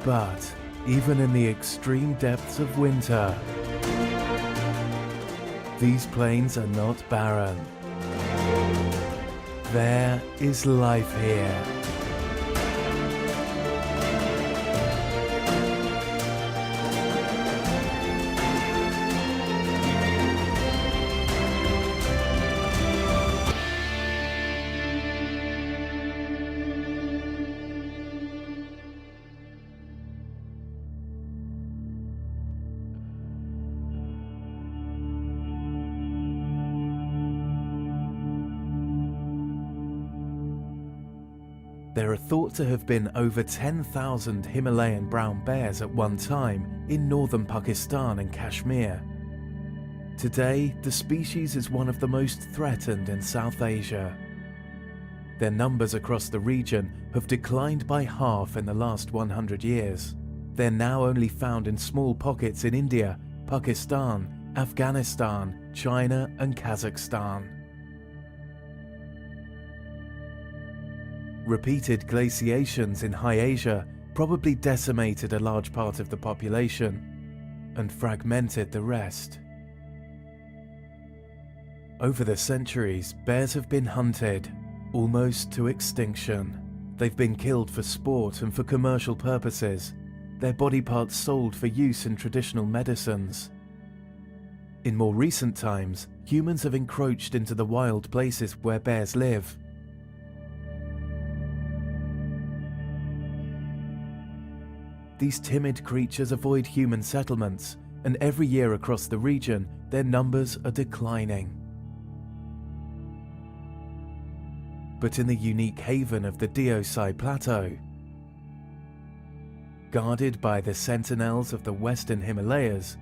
But even in the extreme depths of winter, these plains are not barren. There is life here. There are thought to have been over 10,000 Himalayan brown bears at one time in northern Pakistan and Kashmir. Today, the species is one of the most threatened in South Asia. Their numbers across the region have declined by half in the last 100 years. They're now only found in small pockets in India, Pakistan, Afghanistan, China and Kazakhstan. Repeated glaciations in High Asia probably decimated a large part of the population and fragmented the rest. Over the centuries, bears have been hunted, almost to extinction. They've been killed for sport and for commercial purposes, their body parts sold for use in traditional medicines. In more recent times, humans have encroached into the wild places where bears live. These timid creatures avoid human settlements, and every year across the region, their numbers are declining. But in the unique haven of the Deosai Plateau, guarded by the sentinels of the Western Himalayas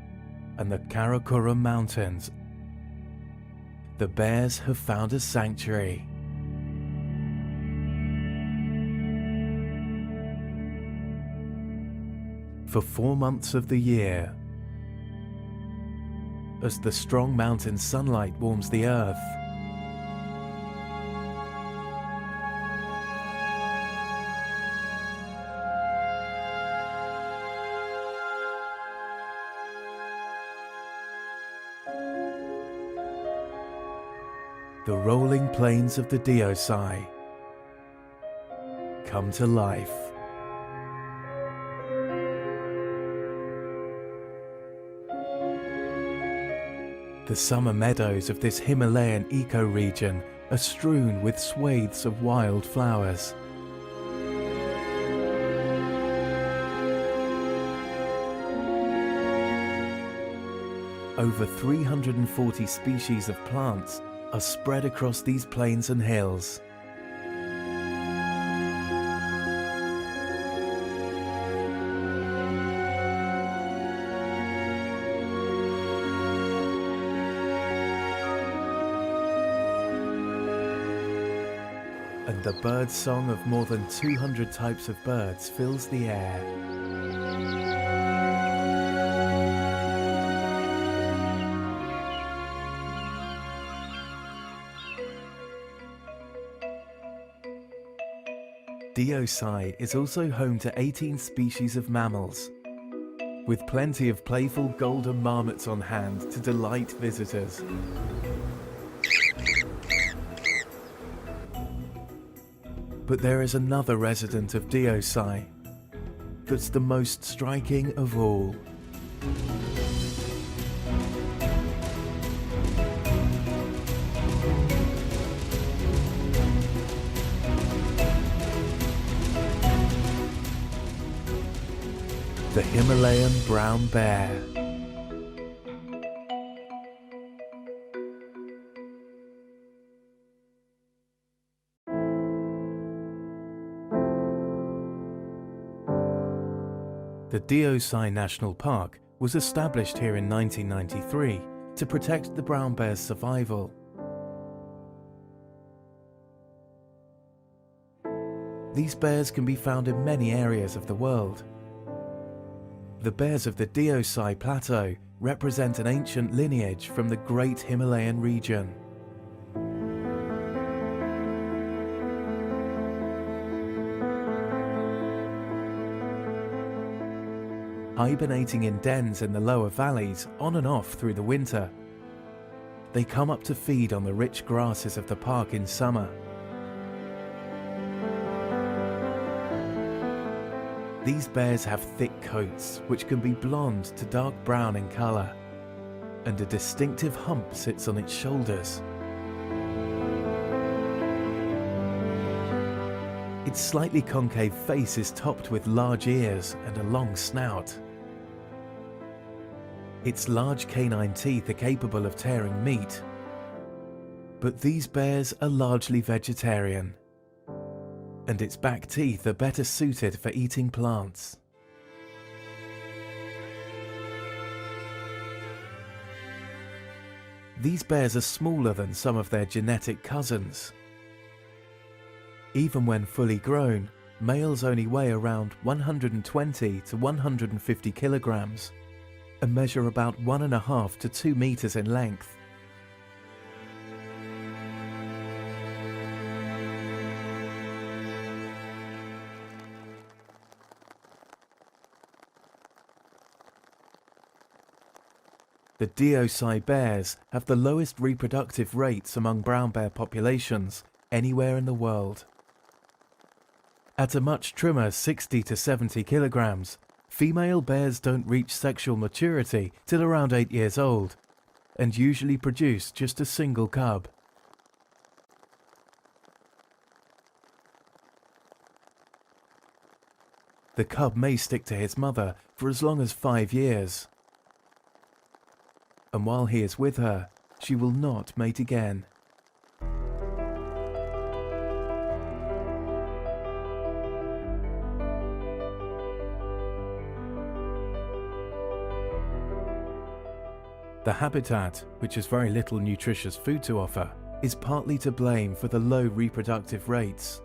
and the Karakoram Mountains, the bears have found a sanctuary. For 4 months of the year, as the strong mountain sunlight warms the earth, the rolling plains of the Deosai come to life. The summer meadows of this Himalayan eco-region are strewn with swathes of wild flowers. Over 340 species of plants are spread across these plains and hills. And the bird song of more than 200 types of birds fills the air. Deosai is also home to 18 species of mammals, with plenty of playful golden marmots on hand to delight visitors. But there is another resident of Deosai that's the most striking of all. The Himalayan brown bear. The Deosai National Park was established here in 1993 to protect the brown bear's survival. These bears can be found in many areas of the world. The bears of the Deosai Plateau represent an ancient lineage from the Great Himalayan region. hibernating in dens in the lower valleys on and off through the winter. They come up to feed on the rich grasses of the park in summer. These bears have thick coats which can be blonde to dark brown in colour, and a distinctive hump sits on its shoulders. Its slightly concave face is topped with large ears and a long snout. Its large canine teeth are capable of tearing meat, but these bears are largely vegetarian, and its back teeth are better suited for eating plants. These bears are smaller than some of their genetic cousins. Even when fully grown, males only weigh around 120 to 150 kilograms and measure about 1.5 to 2 meters in length. The Deosai bears have the lowest reproductive rates among brown bear populations anywhere in the world. At a much trimmer 60 to 70 kilograms, female bears don't reach sexual maturity till around 8 years old, and usually produce just a single cub. The cub may stick to his mother for as long as 5 years. And while he is with her, she will not mate again. The habitat, which has very little nutritious food to offer, is partly to blame for the low reproductive rates.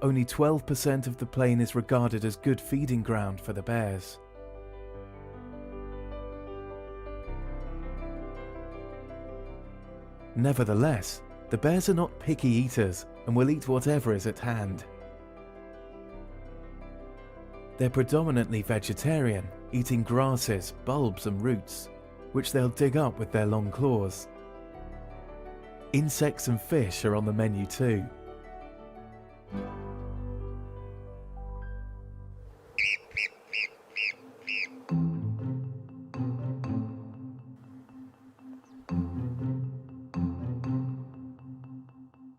Only 12% of the plain is regarded as good feeding ground for the bears. Nevertheless, the bears are not picky eaters and will eat whatever is at hand. They're predominantly vegetarian, eating grasses, bulbs and roots, which they'll dig up with their long claws. Insects and fish are on the menu too.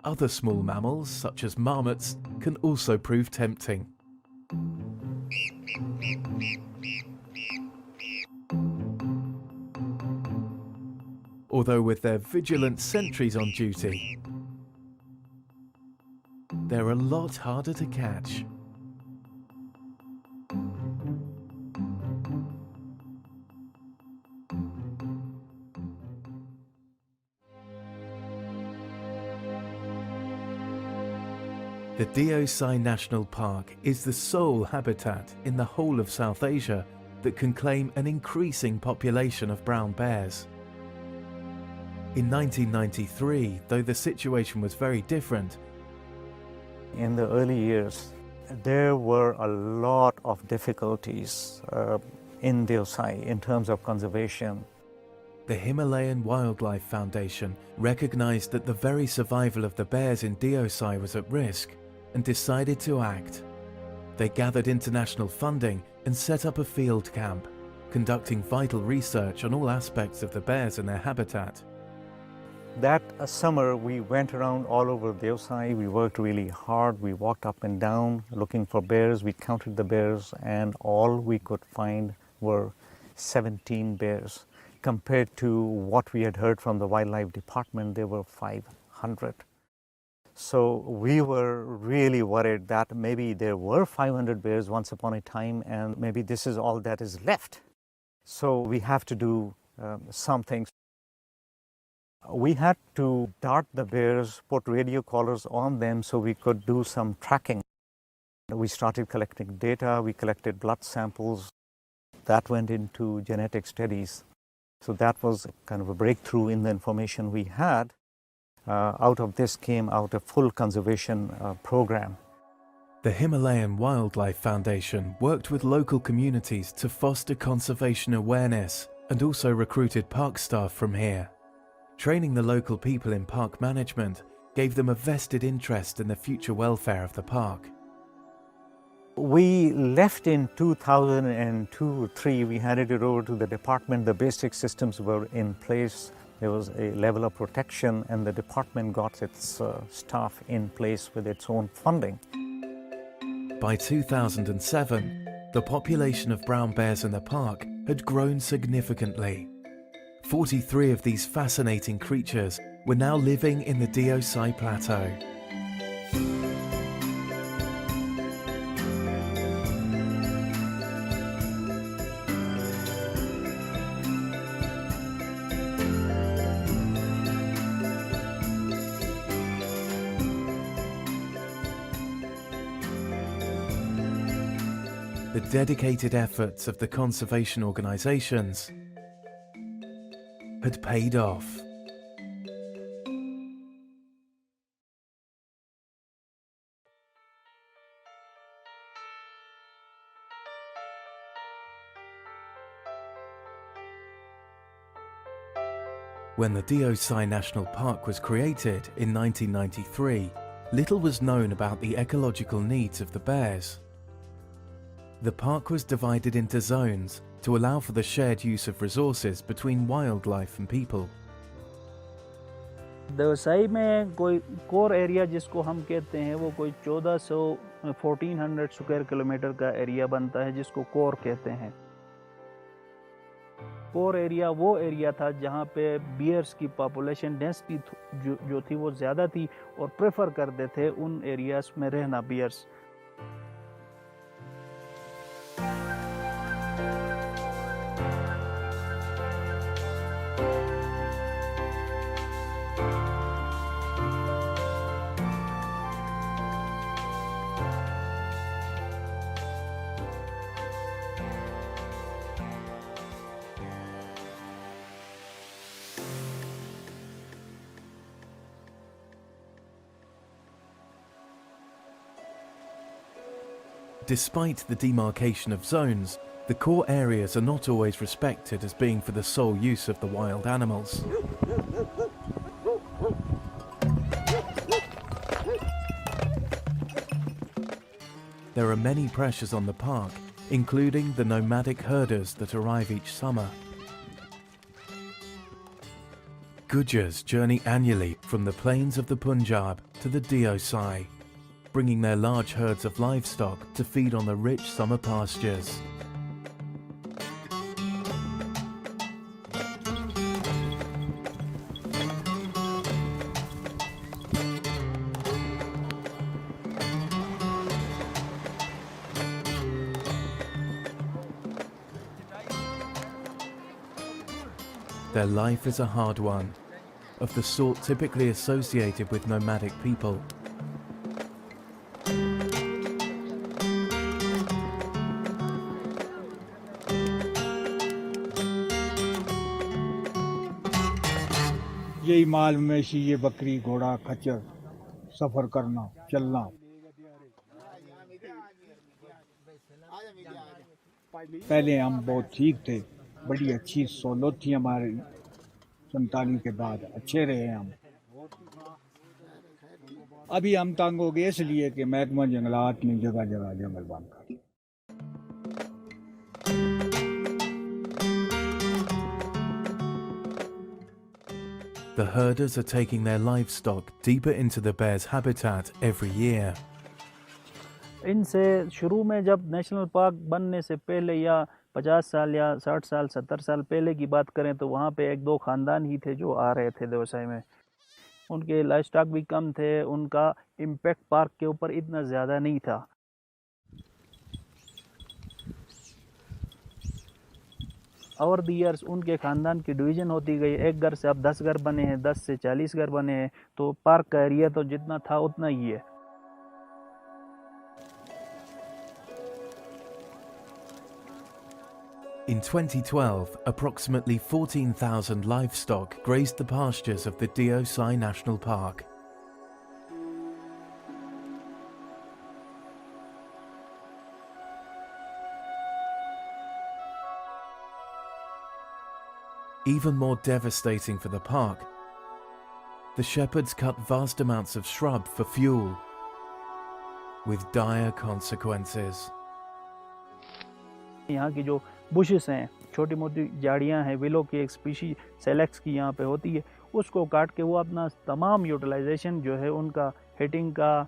Other small mammals, such as marmots, can also prove tempting. Although with their vigilant sentries on duty, they're a lot harder to catch. The Deosai National Park is the sole habitat in the whole of South Asia that can claim an increasing population of brown bears. In 1993, though the situation was very different, in the early years, there were a lot of difficulties in Deosai in terms of conservation. the Himalayan Wildlife Foundation recognized that the very survival of the bears in Deosai was at risk and decided to act. They gathered international funding and set up a field camp, conducting vital research on all aspects of the bears and their habitat. That summer, we went around all over Deosai. We worked really hard. We walked up and down looking for bears. We counted the bears, and all we could find were 17 bears. Compared to what we had heard from the wildlife department, there were 500. So we were really worried that maybe there were 500 bears once upon a time, and maybe this is all that is left. So we have to do something. We had to dart the bears, put radio collars on them so we could do some tracking. We started collecting data, we collected blood samples. That went into genetic studies. So that was kind of a breakthrough in the information we had. Out of this came out a full conservation program. The Himalayan Wildlife Foundation worked with local communities to foster conservation awareness and also recruited park staff from here. Training the local people in park management gave them a vested interest in the future welfare of the park. We left in 2002-3. We handed it over to the department. The basic systems were in place. There was a level of protection, and the department got its staff in place with its own funding. By 2007, the population of brown bears in the park had grown significantly. 43 of these fascinating creatures were now living in the Deosai Plateau. The dedicated efforts of the conservation organizations had paid off. When the Deosai National Park was created in 1993, little was known about the ecological needs of the bears. The park was divided into zones to allow for the shared use of resources between wildlife and people. Deosai में कोई core area जिसको हम कहते हैं वो कोई 1400 square kilometre का area बनता है जिसको कोर कहते हैं। कोर एरिया वो एरिया था जहाँ पे बियर्स की पॉपुलेशन डेंसिटी जो थी वो ज़्यादा थी और प्रेफर करते थे उन एरियाज में रहना bears. Despite the demarcation of zones, the core areas are not always respected as being for the sole use of the wild animals. There are many pressures on the park, including the nomadic herders that arrive each summer. Gujars journey annually from the plains of the Punjab to the Deosai, bringing their large herds of livestock to feed on the rich summer pastures. Their life is a hard one, of the sort typically associated with nomadic people. यही माल मवेशी ये बकरी घोड़ा खच्चर सफर करना चलना। पहले हम बहुत ठीक थे, बड़ी अच्छी सहूलत थी हमारी। 47 के बाद अच्छे रहे हम। अभी हम तंग हो गए इसलिए कि महकमा जंगलात ने जगह जगह जंगल बंद कर दिए। The herders are taking their livestock deeper into the bear's habitat every year. इनसे शुरू में जब नेशनल पार्क बनने से पहले या 50 साल या 60 साल 70 साल पहले की बात करें तो वहाँ पे एक दो ख़ानदान ही थे जो आ रहे थे देवसाई में। उनके लाइफ स्टॉक भी कम थे, उनका इम्पैक्ट पार्क के ऊपर इतना ज़्यादा नहीं था। ओवर द ईयर्स उनके ख़ानदान की डिवीज़न होती गई। एक घर से अब 10 घर बने हैं, 10 से 40 घर बने हैं, तो पार्क का एरिया तो जितना था उतना ही है। In 2012, approximately 14,000 livestock grazed the pastures of the Deosai National Park. Even more devastating for the park, the shepherds cut vast amounts of shrub for fuel, with dire consequences. यहाँ की जो bushes हैं, छोटी मोटी झाड़ियाँ हैं, विलो की एक स्पीशी सेलेक्स की यहाँ पे होती है, उसको काट के वो अपना तमाम यूटिलाइजेशन जो है उनका हीटिंग का,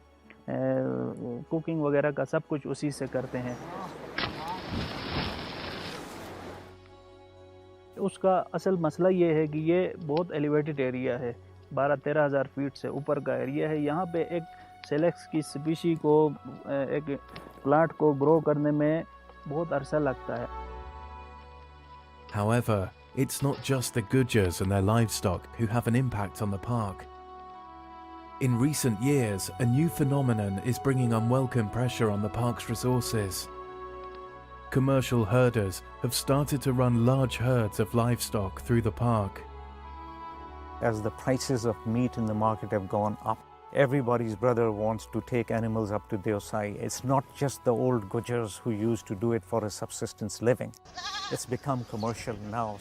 कुकिंग वगैरह का सब कुछ उसी से करते हैं। उसका असल मसला ये है कि ये बहुत एलिवेटेड एरिया है, 12-13 हज़ार फीट से ऊपर का एरिया है। यहाँ पे एक सेलेक्स की स्पीशी को, एक प्लांट को ग्रो करने में बहुत अरसा लगता है। However, it's not just the Gujars and their livestock who have an impact on the park. In recent years, a new phenomenon is bringing unwelcome pressure on the park's resources. Commercial herders have started to run large herds of livestock through the park. As the prices of meat in the market have gone up, everybody's brother wants to take animals up to Deosai. It's not just the old Gujars who used to do it for a subsistence living. It's become commercial now.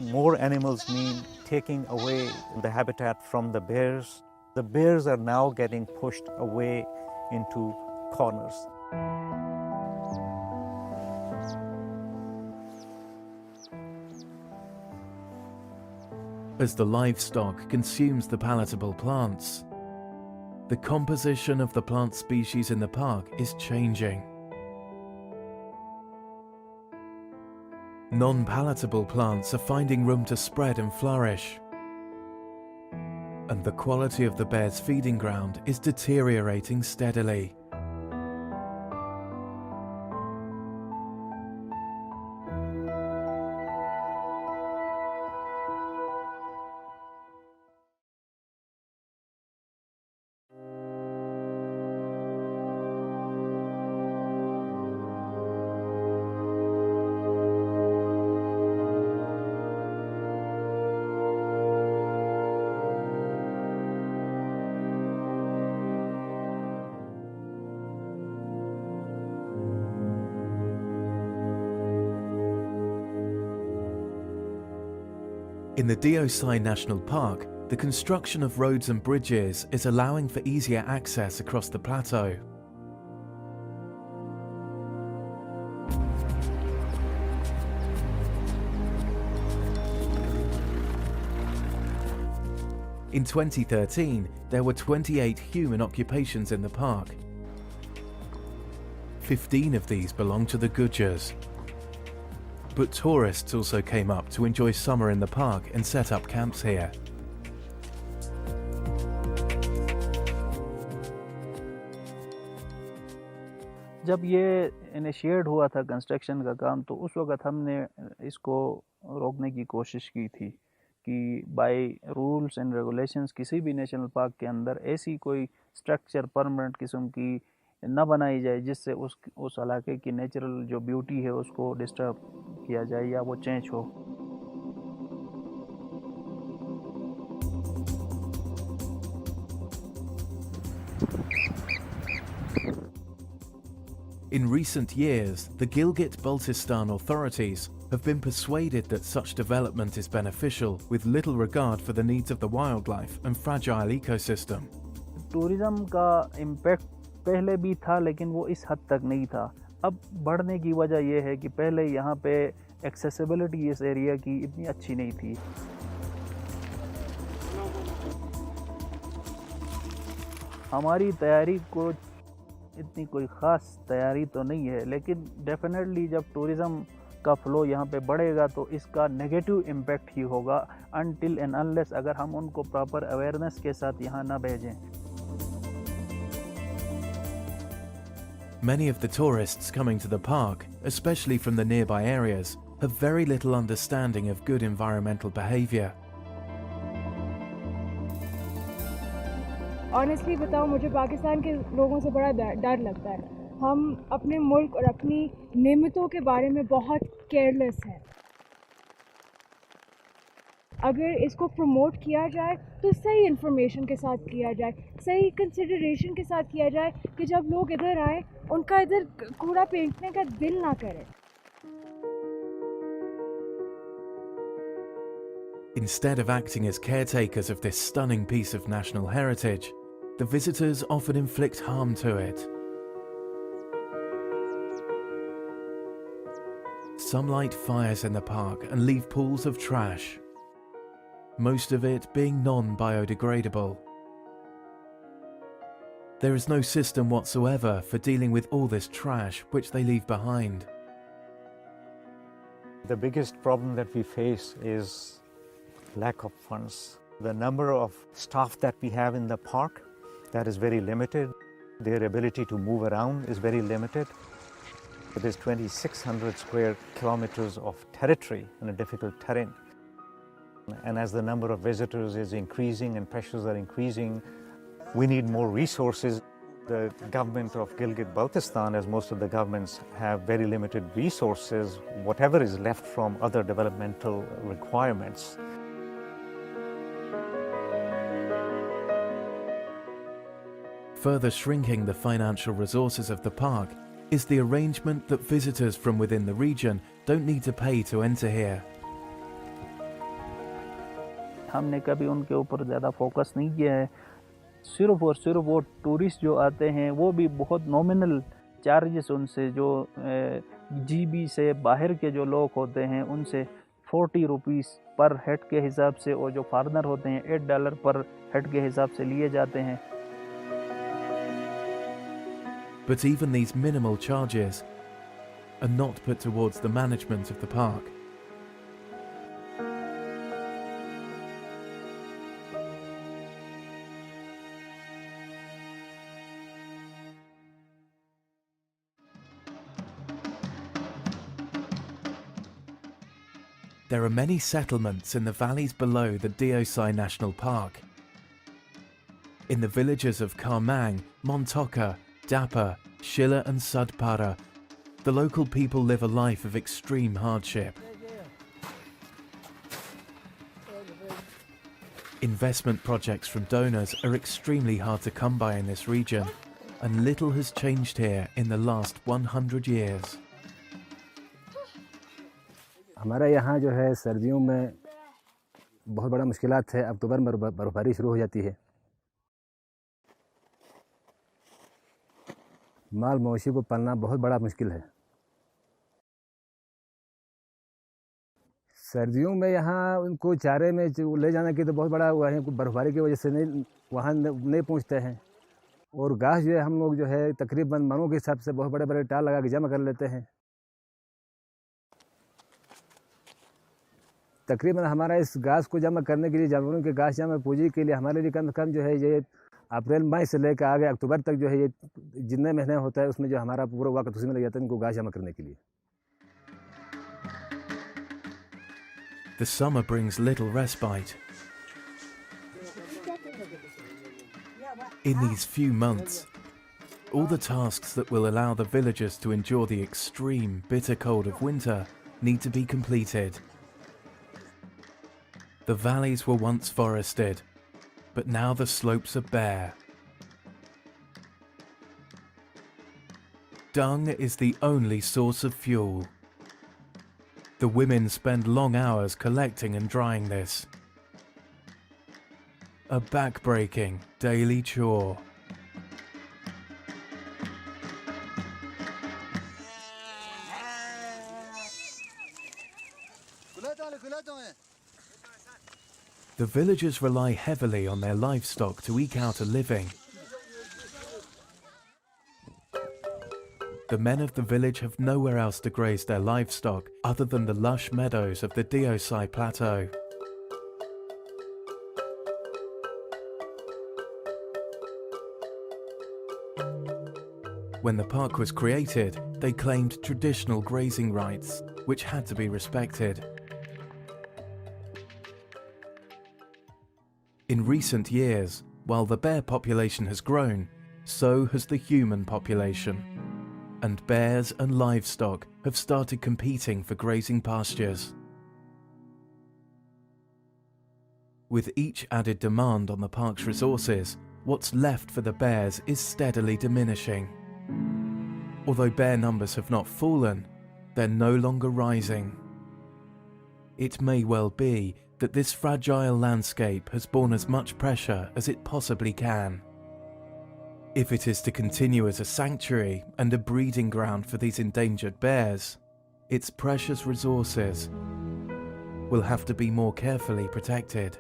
More animals mean taking away the habitat from the bears. The bears are now getting pushed away into corners. As the livestock consumes the palatable plants, the composition of the plant species in the park is changing. Non-palatable plants are finding room to spread and flourish, and the quality of the bear's feeding ground is deteriorating steadily. In the Deosai National Park, the construction of roads and bridges is allowing for easier access across the plateau. In 2013, there were 28 human occupations in the park. 15 of these belong to the Gujars. But tourists also came up to enjoy summer in the park and set up camps here. जब ये initiate हुआ था construction का काम, तो उस वक्त हमने इसको रोकने की कोशिश की थी कि बाय रूल्स एंड रेगुलेशंस किसी भी नेशनल पार्क के अंदर ऐसी कोई स्ट्रक्चर परमानेंट किस्म की न बनाई जाए जिससे उस इलाके की नेचुरल जो ब्यूटी है उसको डिस्टर्ब किया जाए या वो चेंज हो। In recent years, the Gilgit-Baltistan authorities have been persuaded that such development is beneficial with little regard for the needs of the wildlife and fragile ecosystem. Tourism का impact पहले भी था, लेकिन वो इस हद तक नहीं था। अब बढ़ने की वजह यह है कि पहले यहाँ पे एक्सेसिबिलिटी इस एरिया की इतनी अच्छी नहीं थी। हमारी तैयारी को इतनी कोई ख़ास तैयारी तो नहीं है, लेकिन डेफिनेटली जब टूरिज़्म का फ़्लो यहाँ पे बढ़ेगा तो इसका नेगेटिव इम्पैक्ट ही होगा, अनटिल एंड अनलेस अगर हम उनको प्रॉपर अवेयरनेस के साथ यहाँ ना भेजें। Many of the tourists coming to the park, especially from the nearby areas, have very little understanding of good environmental behavior. Honestly बताऊँ, मुझे पाकिस्तान के लोगों से बड़ा डर लगता है। हम अपने मुल्क और अपनी नेमतों के बारे में बहुत केयरलेस हैं। अगर इसको प्रमोट किया जाए तो सही इन्फॉर्मेशन के साथ किया जाए, सही कंसिडरेशन के साथ किया जाए कि जब लोग इधर आए उनका इधर कूड़ा फेंकने का दिल ना करे। Instead of acting as caretakers of this stunning piece of national heritage, the visitors often inflict harm to it. Some light fires in the park and leave pools of trash, most of it being non-biodegradable. There is no system whatsoever for dealing with all this trash which they leave behind. The biggest problem that we face is lack of funds. The number of staff that we have in the park, that is very limited. Their ability to move around is very limited. It is 2,600 square kilometers of territory in a difficult terrain. And as the number of visitors is increasing and pressures are increasing, we need more resources. The government of Gilgit-Baltistan, as most of the governments, have very limited resources, whatever is left from other developmental requirements. Further shrinking the financial resources of the park is the arrangement that visitors from within the region don't need to pay to enter here. हमने कभी उनके ऊपर ज़्यादा focus नहीं किया है। सिर्फ और सिर्फ वो टूरिस्ट जो आते हैं वो भी बहुत नॉमिनल चार्जेस उनसे, जो जीबी से बाहर के जो लोग होते हैं उनसे 40 रुपीस पर हेड के हिसाब से, और जो फॉरेनर होते हैं $8 पर हेड के हिसाब से लिए जाते हैं। But even these minimal charges are not put towards the management of the park. There are many settlements in the valleys below the Deosai National Park. In the villages of Karmang, Montoka, Dapa, Shilla and Sudpara, the local people live a life of extreme hardship. Investment projects from donors are extremely hard to come by in this region, and little has changed here in the last 100 years. हमारा यहाँ जो है सर्दियों में बहुत बड़ा मुश्किलात है। अक्टूबर में बर्फबारी शुरू हो जाती है। माल मवेशी को पालना बहुत बड़ा मुश्किल है। सर्दियों में यहाँ उनको चारे में ले जाने की तो बहुत बड़ा हुआ है, बर्फबारी की वजह से वहाँ नहीं पहुँचते हैं। और घास जो है हम लोग जो है तकरीबन मनों के हिसाब से बहुत बड़े बड़े टाल लगा के जमा कर लेते हैं। तकरीबन हमारा इस घास को जमा करने के लिए, जानवरों के घास जमा पूंजी के लिए हमारे लिए कम से कम जो है ये अप्रैल मई से लेकर आगे अक्टूबर तक जो है ये जितने महीने होता है उसमें जो हमारा पूरा वक्त उसी में लग जाता है इनको घास जमा करने के लिए। The summer brings little respite. In these few months, all the tasks that will allow the villagers to endure the extreme, bitter cold of winter need to be completed. The valleys were once forested, but now the slopes are bare. Dung is the only source of fuel. The women spend long hours collecting and drying this. A back-breaking daily chore. The villagers rely heavily on their livestock to eke out a living. The men of the village have nowhere else to graze their livestock other than the lush meadows of the Deosai Plateau. When the park was created, they claimed traditional grazing rights, which had to be respected. In recent years, while the bear population has grown, so has the human population, and bears and livestock have started competing for grazing pastures. With each added demand on the park's resources, what's left for the bears is steadily diminishing. Although bear numbers have not fallen, they're no longer rising. It may well be that this fragile landscape has borne as much pressure as it possibly can. If it is to continue as a sanctuary and a breeding ground for these endangered bears, its precious resources will have to be more carefully protected.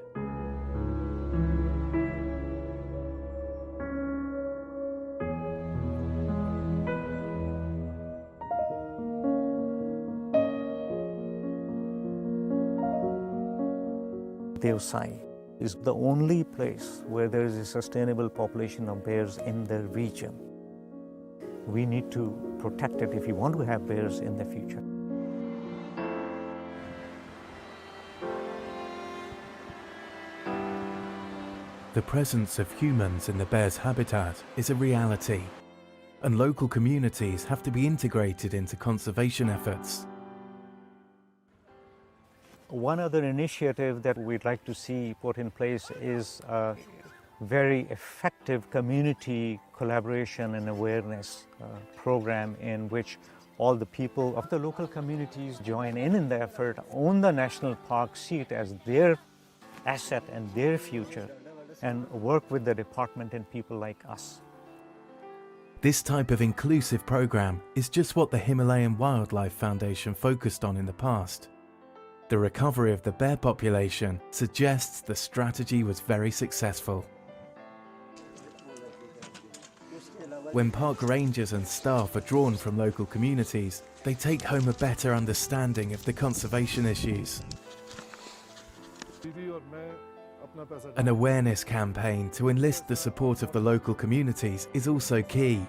Devsai is the only place where there is a sustainable population of bears in the region. We need to protect it if we want to have bears in the future. The presence of humans in the bear's habitat is a reality, and local communities have to be integrated into conservation efforts. One other initiative that we'd like to see put in place is a very effective community collaboration and awareness program in which all the people of the local communities join in the effort, own the national park, see it as their asset and their future, and work with the department and people like us. This type of inclusive program is just what the Himalayan Wildlife Foundation focused on in the past. The recovery of the bear population suggests the strategy was very successful. When park rangers and staff are drawn from local communities, they take home a better understanding of the conservation issues. An awareness campaign to enlist the support of the local communities is also key.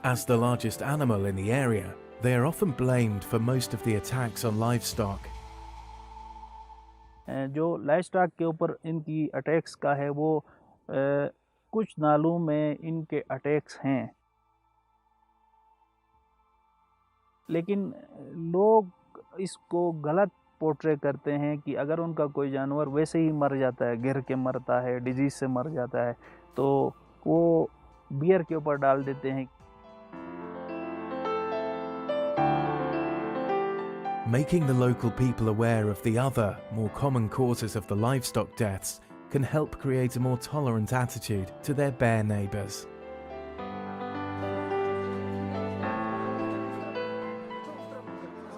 As the largest animal in the area, they are often blamed for most of the attacks on livestock. जो livestock के ऊपर इनकी attacks का है वो कुछ नालों में इनके अटैक्स हैं, लेकिन लोग इसको गलत पोर्ट्रे करते हैं कि अगर उनका कोई जानवर वैसे ही मर जाता है, गिर के मरता है, डिजीज से मर जाता है, तो वो बियर के ऊपर डाल देते हैं. Making the local people aware of the other, more common causes of the livestock deaths can help create a more tolerant attitude to their bear neighbours.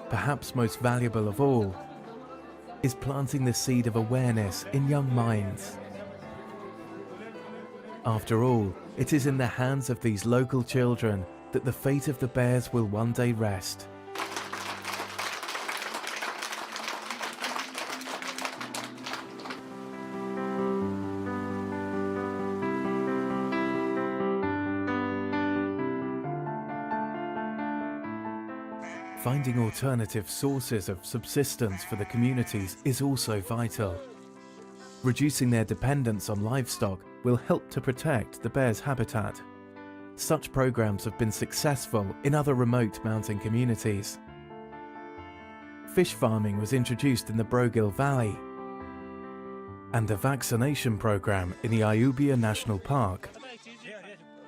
Perhaps most valuable of all is planting the seed of awareness in young minds. After all, it is in the hands of these local children that the fate of the bears will one day rest. Finding alternative sources of subsistence for the communities is also vital. Reducing their dependence on livestock will help to protect the bear's habitat. Such programs have been successful in other remote mountain communities. Fish farming was introduced in the Brogil Valley, and a vaccination program in the Ayubia National Park.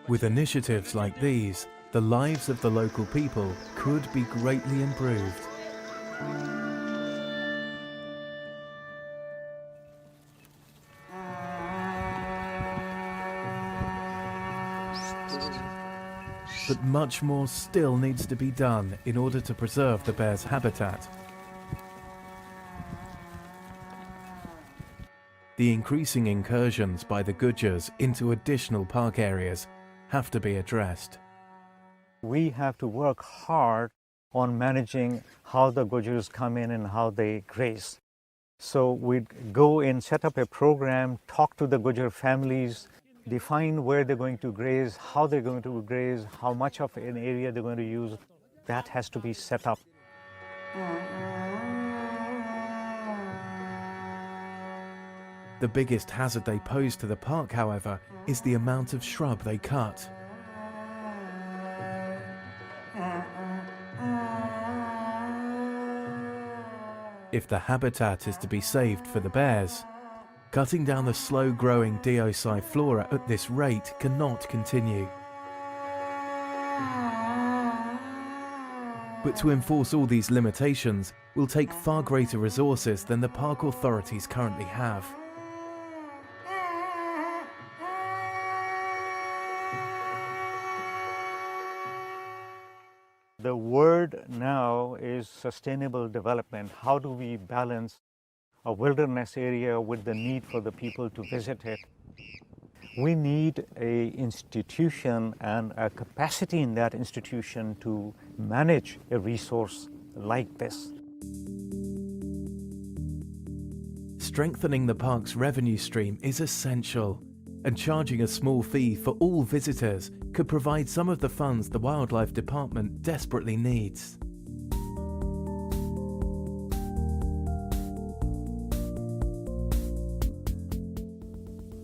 With initiatives like these, the lives of the local people could be greatly improved. But much more still needs to be done in order to preserve the bear's habitat. The increasing incursions by the Gujars into additional park areas have to be addressed. We have to work hard on managing how the Gujars come in and how they graze. So we'd go and set up a program, talk to the Gujar families, define where they're going to graze, how they're going to graze, how much of an area they're going to use. That has to be set up. The biggest hazard they pose to the park, however, is the amount of shrub they cut. If the habitat is to be saved for the bears, cutting down the slow-growing Deosai flora at this rate cannot continue. But to enforce all these limitations will take far greater resources than the park authorities currently have. The word now is sustainable development. How do we balance a wilderness area with the need for the people to visit it? We need an institution and a capacity in that institution to manage a resource like this. Strengthening the park's revenue stream is essential, and charging a small fee for all visitors could provide some of the funds the Wildlife Department desperately needs.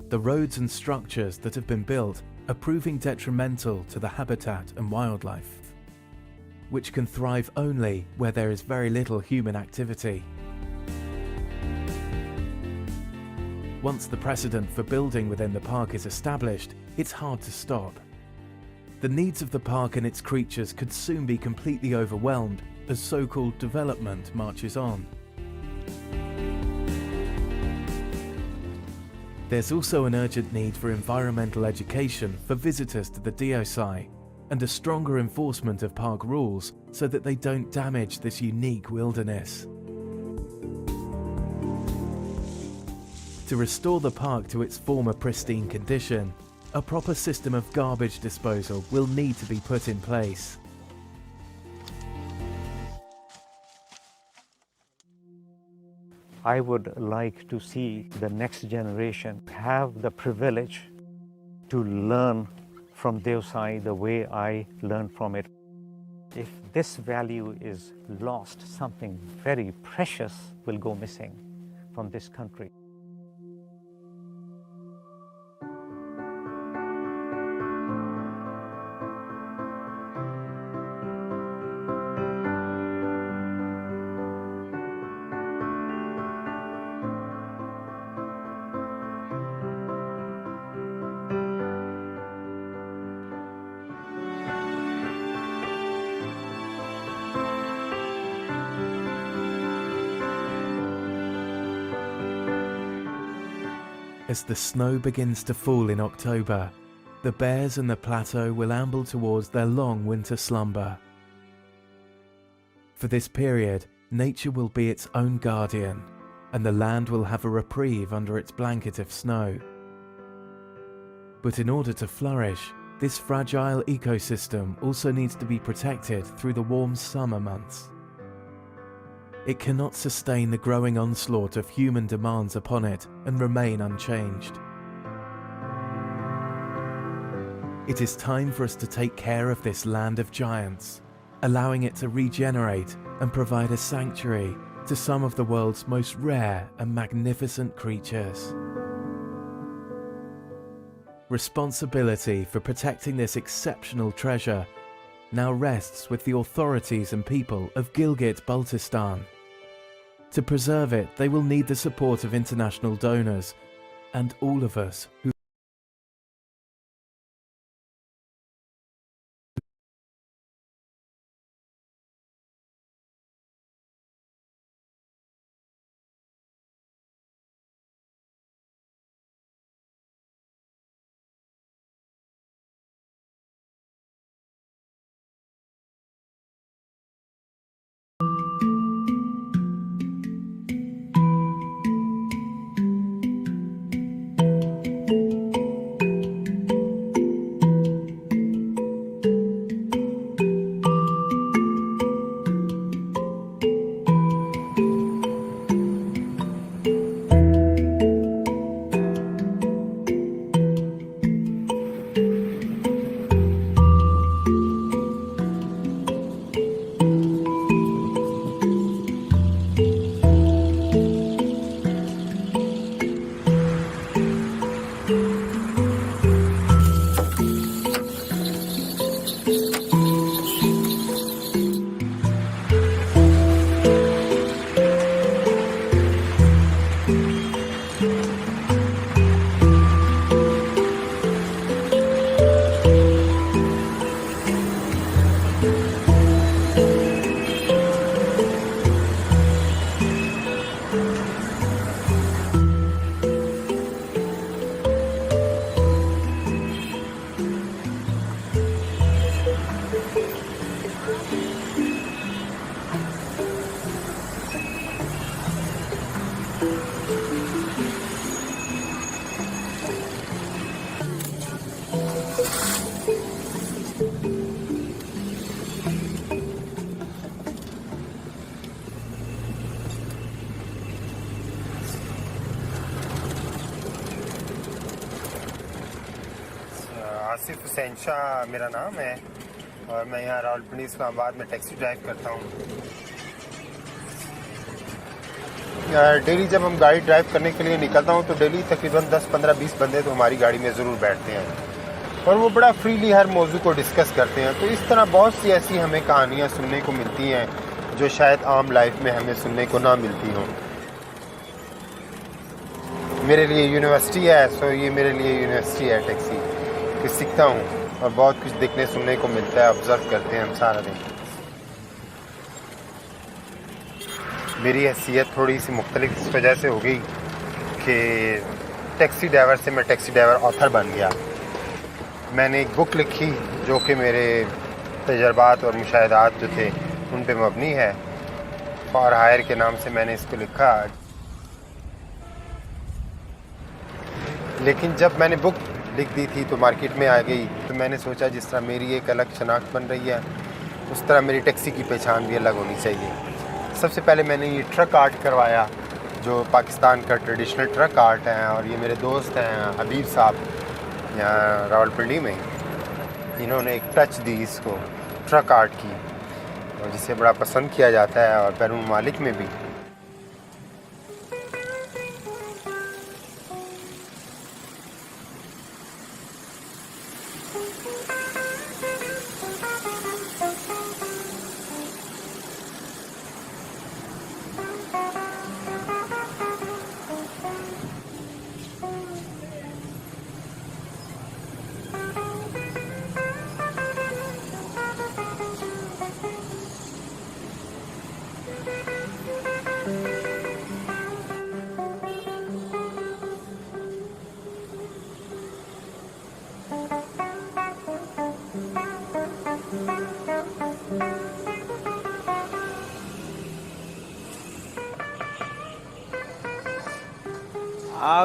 The roads and structures that have been built are proving detrimental to the habitat and wildlife, which can thrive only where there is very little human activity. Once the precedent for building within the park is established, it's hard to stop. The needs of the park and its creatures could soon be completely overwhelmed as so-called development marches on. There's also an urgent need for environmental education for visitors to the DOSI and a stronger enforcement of park rules so that they don't damage this unique wilderness. To restore the park to its former pristine condition, a proper system of garbage disposal will need to be put in place. I would like to see the next generation have the privilege to learn from DOSI the way I learned from it. If this value is lost, something very precious will go missing from this country. As the snow begins to fall in October, the bears in the plateau will amble towards their long winter slumber. For this period, nature will be its own guardian, and the land will have a reprieve under its blanket of snow. But in order to flourish, this fragile ecosystem also needs to be protected through the warm summer months. It cannot sustain the growing onslaught of human demands upon it and remain unchanged. It is time for us to take care of this land of giants, allowing it to regenerate and provide a sanctuary to some of the world's most rare and magnificent creatures. Responsibility for protecting this exceptional treasure now rests with the authorities and people of Gilgit-Baltistan. To preserve it, they will need the support of international donors and all of us who Asif Hussain Shah मेरा नाम है और मैं यहाँ रावलपिंडी इस्लामाबाद में taxi drive करता हूँ। Daily जब हम गाड़ी ड्राइव करने के लिए निकलता हूँ तो डेली तकरीबन 10, 15, 20 बंदे तो हमारी गाड़ी में ज़रूर बैठते हैं और वो बड़ा फ्रीली हर मौजू को डिस्कस करते हैं। तो इस तरह बहुत सी ऐसी हमें कहानियाँ सुनने को मिलती हैं जो शायद आम लाइफ में हमें सुनने को ना मिलती हों। मेरे लिए यूनिवर्सिटी है, सो ये मेरे लिए यूनिवर्सिटी है टैक्सी, कि सीखता हूँ और बहुत कुछ देखने सुनने को मिलता है। ऑब्ज़र्व करते हैं हम सारा दिन। मेरी हैसियत थोड़ी सी मुख्तलिफ इस वजह से हो गई कि टैक्सी ड्राइवर से मैं टैक्सी ड्राइवर ऑथर बन गया। मैंने एक बुक लिखी जो कि मेरे तजर्बात और मुशाहिदात जो थे उन पे मबनी है। फॉर हायर के नाम से मैंने इसको लिखा। लेकिन जब मैंने बुक लिख दी थी तो मार्केट में आ गई, तो मैंने सोचा जिस तरह मेरी एक अलग शनाख्त बन रही है उस तरह मेरी टैक्सी की पहचान भी अलग होनी चाहिए। सबसे पहले मैंने ये ट्रक आर्ट करवाया जो पाकिस्तान का ट्रेडिशनल ट्रक आर्ट है, और ये मेरे दोस्त हैं हबीब साहब यहाँ रावलपिंडी में, इन्होंने एक टच दी इसको ट्रक आर्ट की और जिसे बड़ा पसंद किया जाता है और बैरून ममालिक में भी।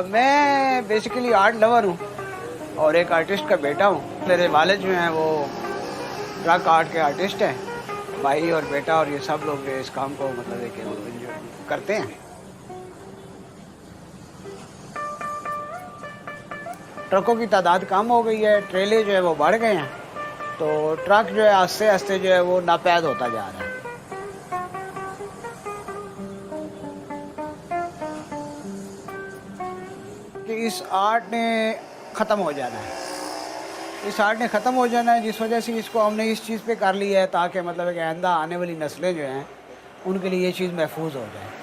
मैं बेसिकली आर्ट लवर हूँ और एक आर्टिस्ट का बेटा हूँ। मेरे वालिद जो हैं वो ट्रक आर्ट के आर्टिस्ट हैं। भाई और बेटा और ये सब लोग इस काम को मतलब है कि करते हैं। ट्रकों की तादाद कम हो गई है, ट्रेले जो है वो बढ़ गए हैं, तो ट्रक जो है आस्ते आस्ते जो है वो नापैद होता जा रहा है। कि इस आर्ट ने ख़त्म हो जाना है, इस आर्ट ने ख़त्म हो जाना है, जिस वजह से इसको हमने इस चीज़ पे कर लिया है ताकि मतलब कि आइंदा आने वाली नस्लें जो हैं उनके लिए ये चीज़ महफूज हो जाए।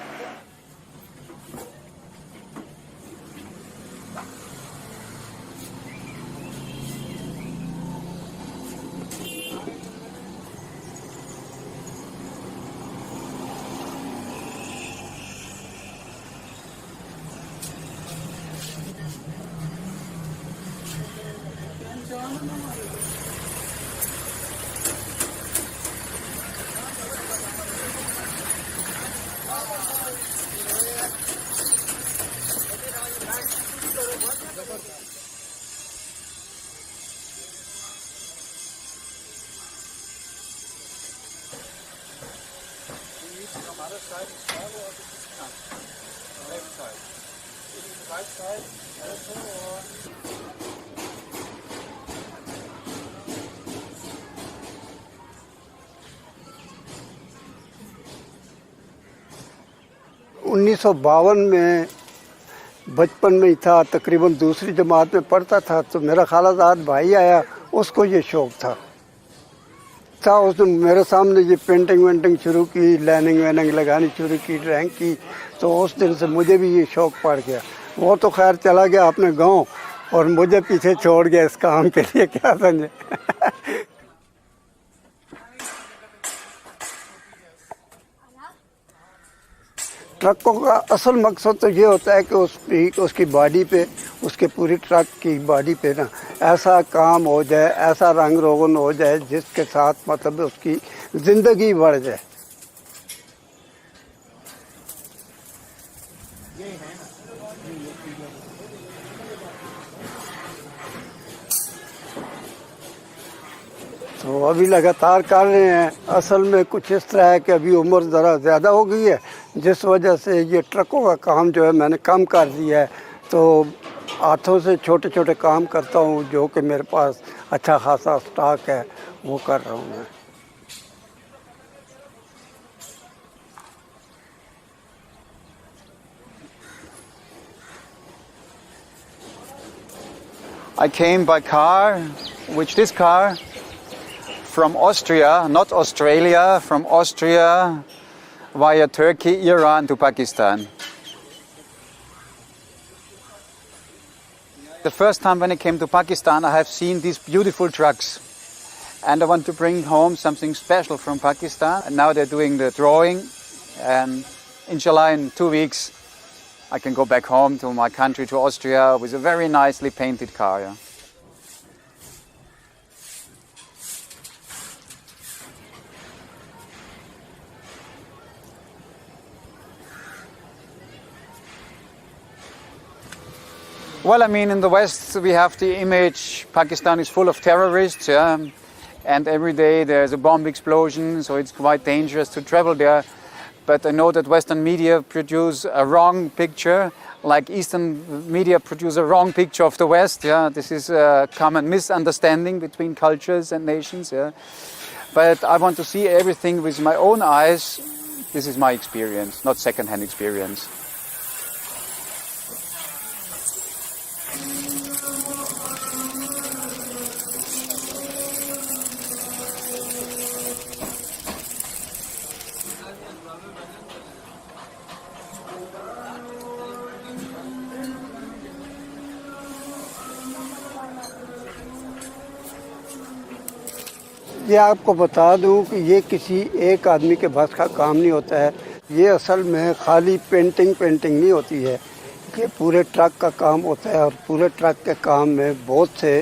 उन्नीस 1952 में बचपन में ही था, तकरीबन दूसरी जमात में पढ़ता था, तो मेरा खालाजाद भाई आया, उसको ये शौक़ था उसने मेरे सामने ये पेंटिंग वेंटिंग शुरू की, लाइनिंग वाइनिंग लगानी शुरू की, ड्राइंग की। तो उस दिन से मुझे भी ये शौक़ पड़ गया। वो तो खैर चला गया अपने गांव और मुझे पीछे छोड़ गया इस काम के लिए, क्या समझे। ट्रकों का असल मकसद तो ये होता है कि उसकी बॉडी पे, उसके पूरी ट्रक की बॉडी पे ना ऐसा काम हो जाए, ऐसा रंग रोगन हो जाए जिसके साथ मतलब उसकी ज़िंदगी बढ़ जाए। तो अभी लगातार कर रहे हैं। असल में कुछ इस तरह है कि अभी उम्र ज़रा ज़्यादा हो गई है, जिस वजह से ये ट्रकों का काम जो है मैंने कम कर दिया है। तो हाथों से छोटे छोटे काम करता हूँ, जो कि मेरे पास अच्छा खासा स्टॉक है, वो कर रहा हूँ मैं। I came by car, which this car, from Austria, not Australia, from Austria via Turkey, Iran to Pakistan. The first time when I came to Pakistan, I have seen these beautiful trucks. And I want to bring home something special from Pakistan. And now they're doing the drawing. And inshallah, in 2 weeks, I can go back home to my country, to Austria, with a very nicely painted car. Yeah. Well, I mean, in the West, we have the image Pakistan is full of terrorists, yeah, and every day there's a bomb explosion, so it's quite dangerous to travel there. But I know that Western media produce a wrong picture, like Eastern media produce a wrong picture of the West. Yeah, this is a common misunderstanding between cultures and nations. Yeah, but I want to see everything with my own eyes. This is my experience, not second-hand experience. ये आपको बता दूं कि ये किसी एक आदमी के बस का काम नहीं होता है। ये असल में खाली पेंटिंग नहीं होती है, ये पूरे ट्रक का काम होता है। और पूरे ट्रक के काम में बहुत से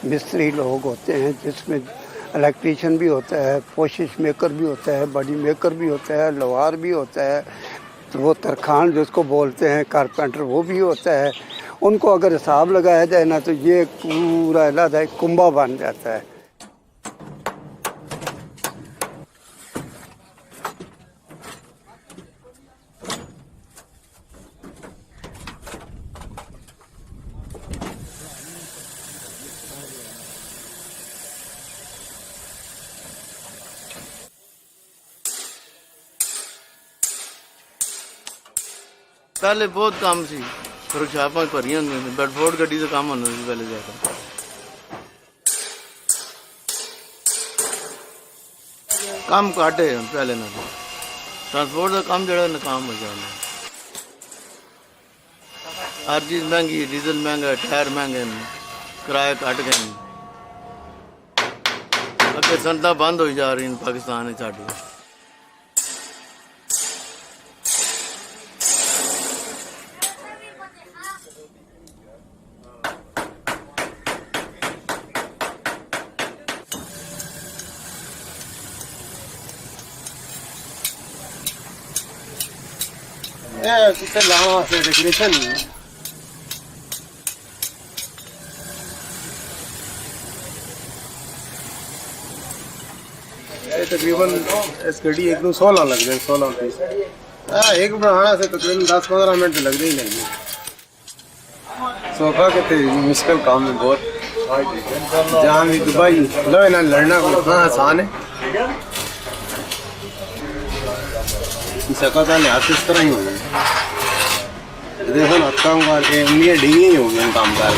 मिस्त्री लोग होते हैं, जिसमें इलेक्ट्रीशियन भी होता है, पोशिश मेकर भी होता है, बॉडी मेकर भी होता है, लोहार भी होता है, तो वो तरखान जिसको बोलते हैं, कारपेंटर, वो भी होता है। उनको अगर हिसाब लगाया जाए ना, तो ये पूरा अलग है, कुंभा बन जाता है। पहले बहुत काम सी, फिर छापा भरिया बेडफोर्ड गड्डी का काम होना सी पहले ज्यादा। काम घट है पहले ना, ट्रांसपोर्ट का काम जड़ा नाकाम हो जाना। हर चीज महंगी, डीजल महंगा, टायर महंगे, किराए घट गए। अगे सनता बंद हो जा रही पाकिस्तान में साडी। कितने लावा से डेकोरेशन तकरीबन इस गड्डी एक 16 लग जाए, 16 पीस। एक बनाना से तकरीबन 10-15 मिनट लग रही लगी। सोफा के थे मुश्किल काम में बहुत, जहाँ भी दुबई लो ना लड़ना इतना आसान है। सकता नहीं आते इस तरह ही होंगे। देखो ना काम करके उंगलियां ढीली ही होंगी काम कर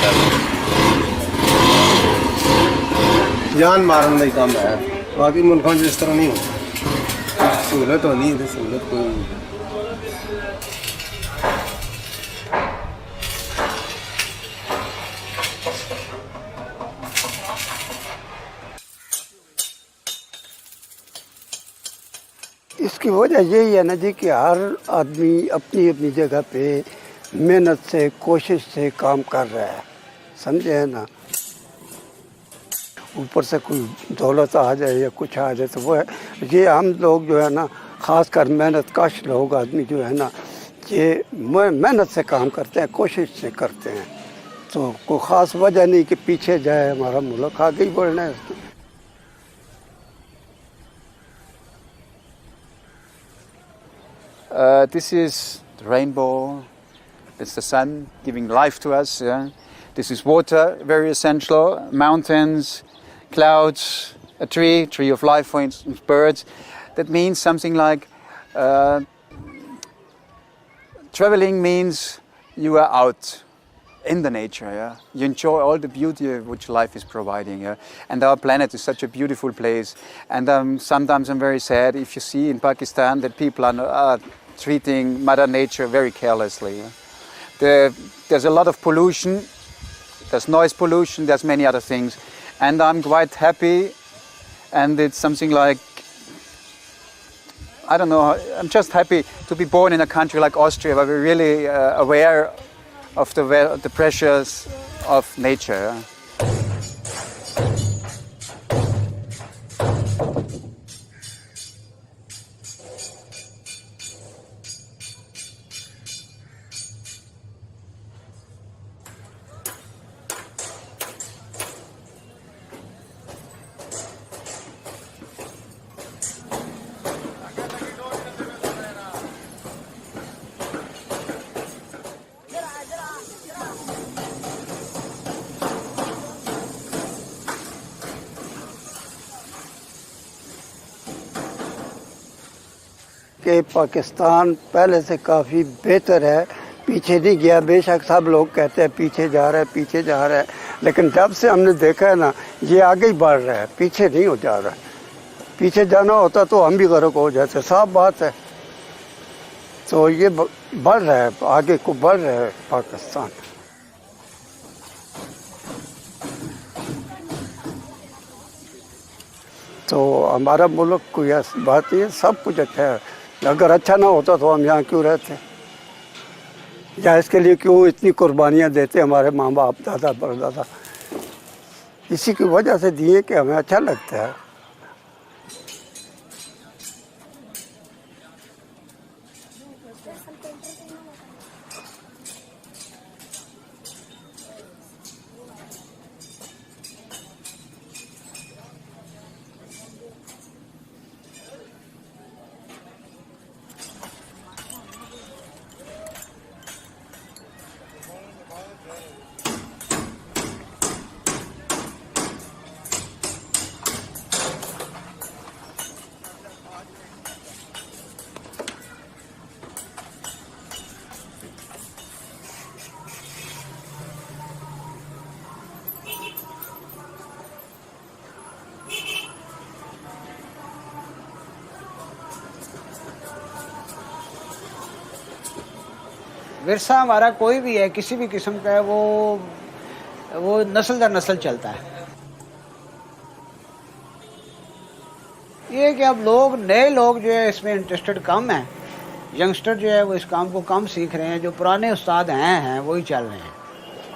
जान मारने का काम है। बाकी मुल्कों में इस तरह नहीं होता, सहूलत होनी है, सहूलत कोई नहीं। इसकी वजह यही है ना जी कि हर आदमी अपनी अपनी जगह पे मेहनत से, कोशिश से काम कर रहा है, समझे है ना। ऊपर से कोई दौलत आ जाए या कुछ आ जाए तो वो है। ये हम लोग जो है ना, ख़ासकर मेहनत कश लोग आदमी जो है ना, ये मेहनत से काम करते हैं, कोशिश से करते हैं, तो कोई ख़ास वजह नहीं कि पीछे जाए हमारा मुल्क, आगे ही बढ़ना है। This is the rainbow. It's the sun giving life to us. Yeah? This is water, very essential. Mountains, clouds, a tree of life, for instance, birds. That means something like traveling means you are out in the nature. Yeah? You enjoy all the beauty which life is providing. Yeah? And our planet is such a beautiful place. And sometimes I'm very sad if you see in Pakistan that people are treating Mother Nature very carelessly. Yeah? There's a lot of pollution, there's noise pollution, there's many other things. And I'm quite happy, and it's something like, I don't know, I'm just happy to be born in a country like Austria where we're really aware of the pressures of nature. Yeah? कि पाकिस्तान पहले से काफ़ी बेहतर है, पीछे नहीं गया। बेशक सब लोग कहते हैं पीछे जा रहा है, पीछे जा रहा है, लेकिन जब से हमने देखा है ना, ये आगे ही बढ़ रहा है, पीछे नहीं हो जा रहा है। पीछे जाना होता तो हम भी गर्क हो जाते, साफ बात है। तो ये बढ़ रहा है, आगे को बढ़ रहा है पाकिस्तान। तो हमारा मुल्क कोई ऐसी बात नहीं है, सब कुछ अच्छा है। अगर अच्छा ना होता तो हम यहाँ क्यों रहते, या इसके लिए क्यों इतनी कुर्बानियाँ देते हमारे माँ बाप, दादा परदादा। इसी की वजह से दिए कि हमें अच्छा लगता है। विरसा हमारा कोई भी है, किसी भी किस्म का है, वो नस्ल दर नस्ल चलता है। ये कि अब नए लोग जो है इसमें इंटरेस्टेड कम हैं, यंगस्टर जो है वो इस काम को कम सीख रहे हैं। जो पुराने उस्ताद हैं वही चल रहे हैं,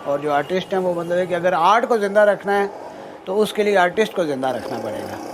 और जो आर्टिस्ट हैं वो मतलब है कि अगर आर्ट को ज़िंदा रखना है तो उसके लिए आर्टिस्ट को ज़िंदा रखना पड़ेगा।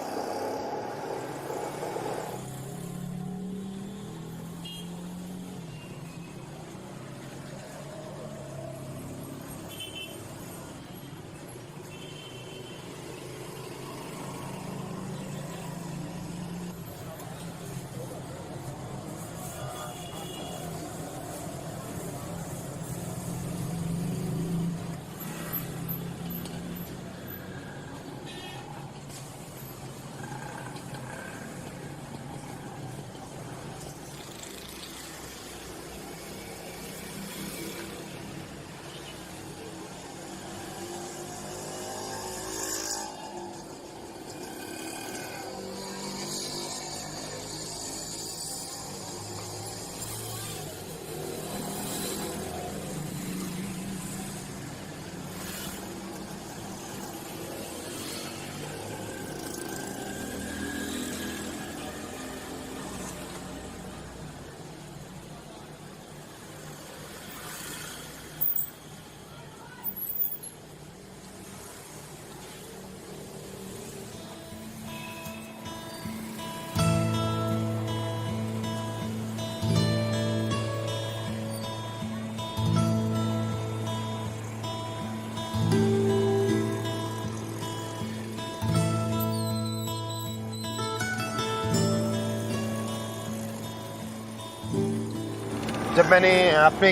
जब मैंने अपने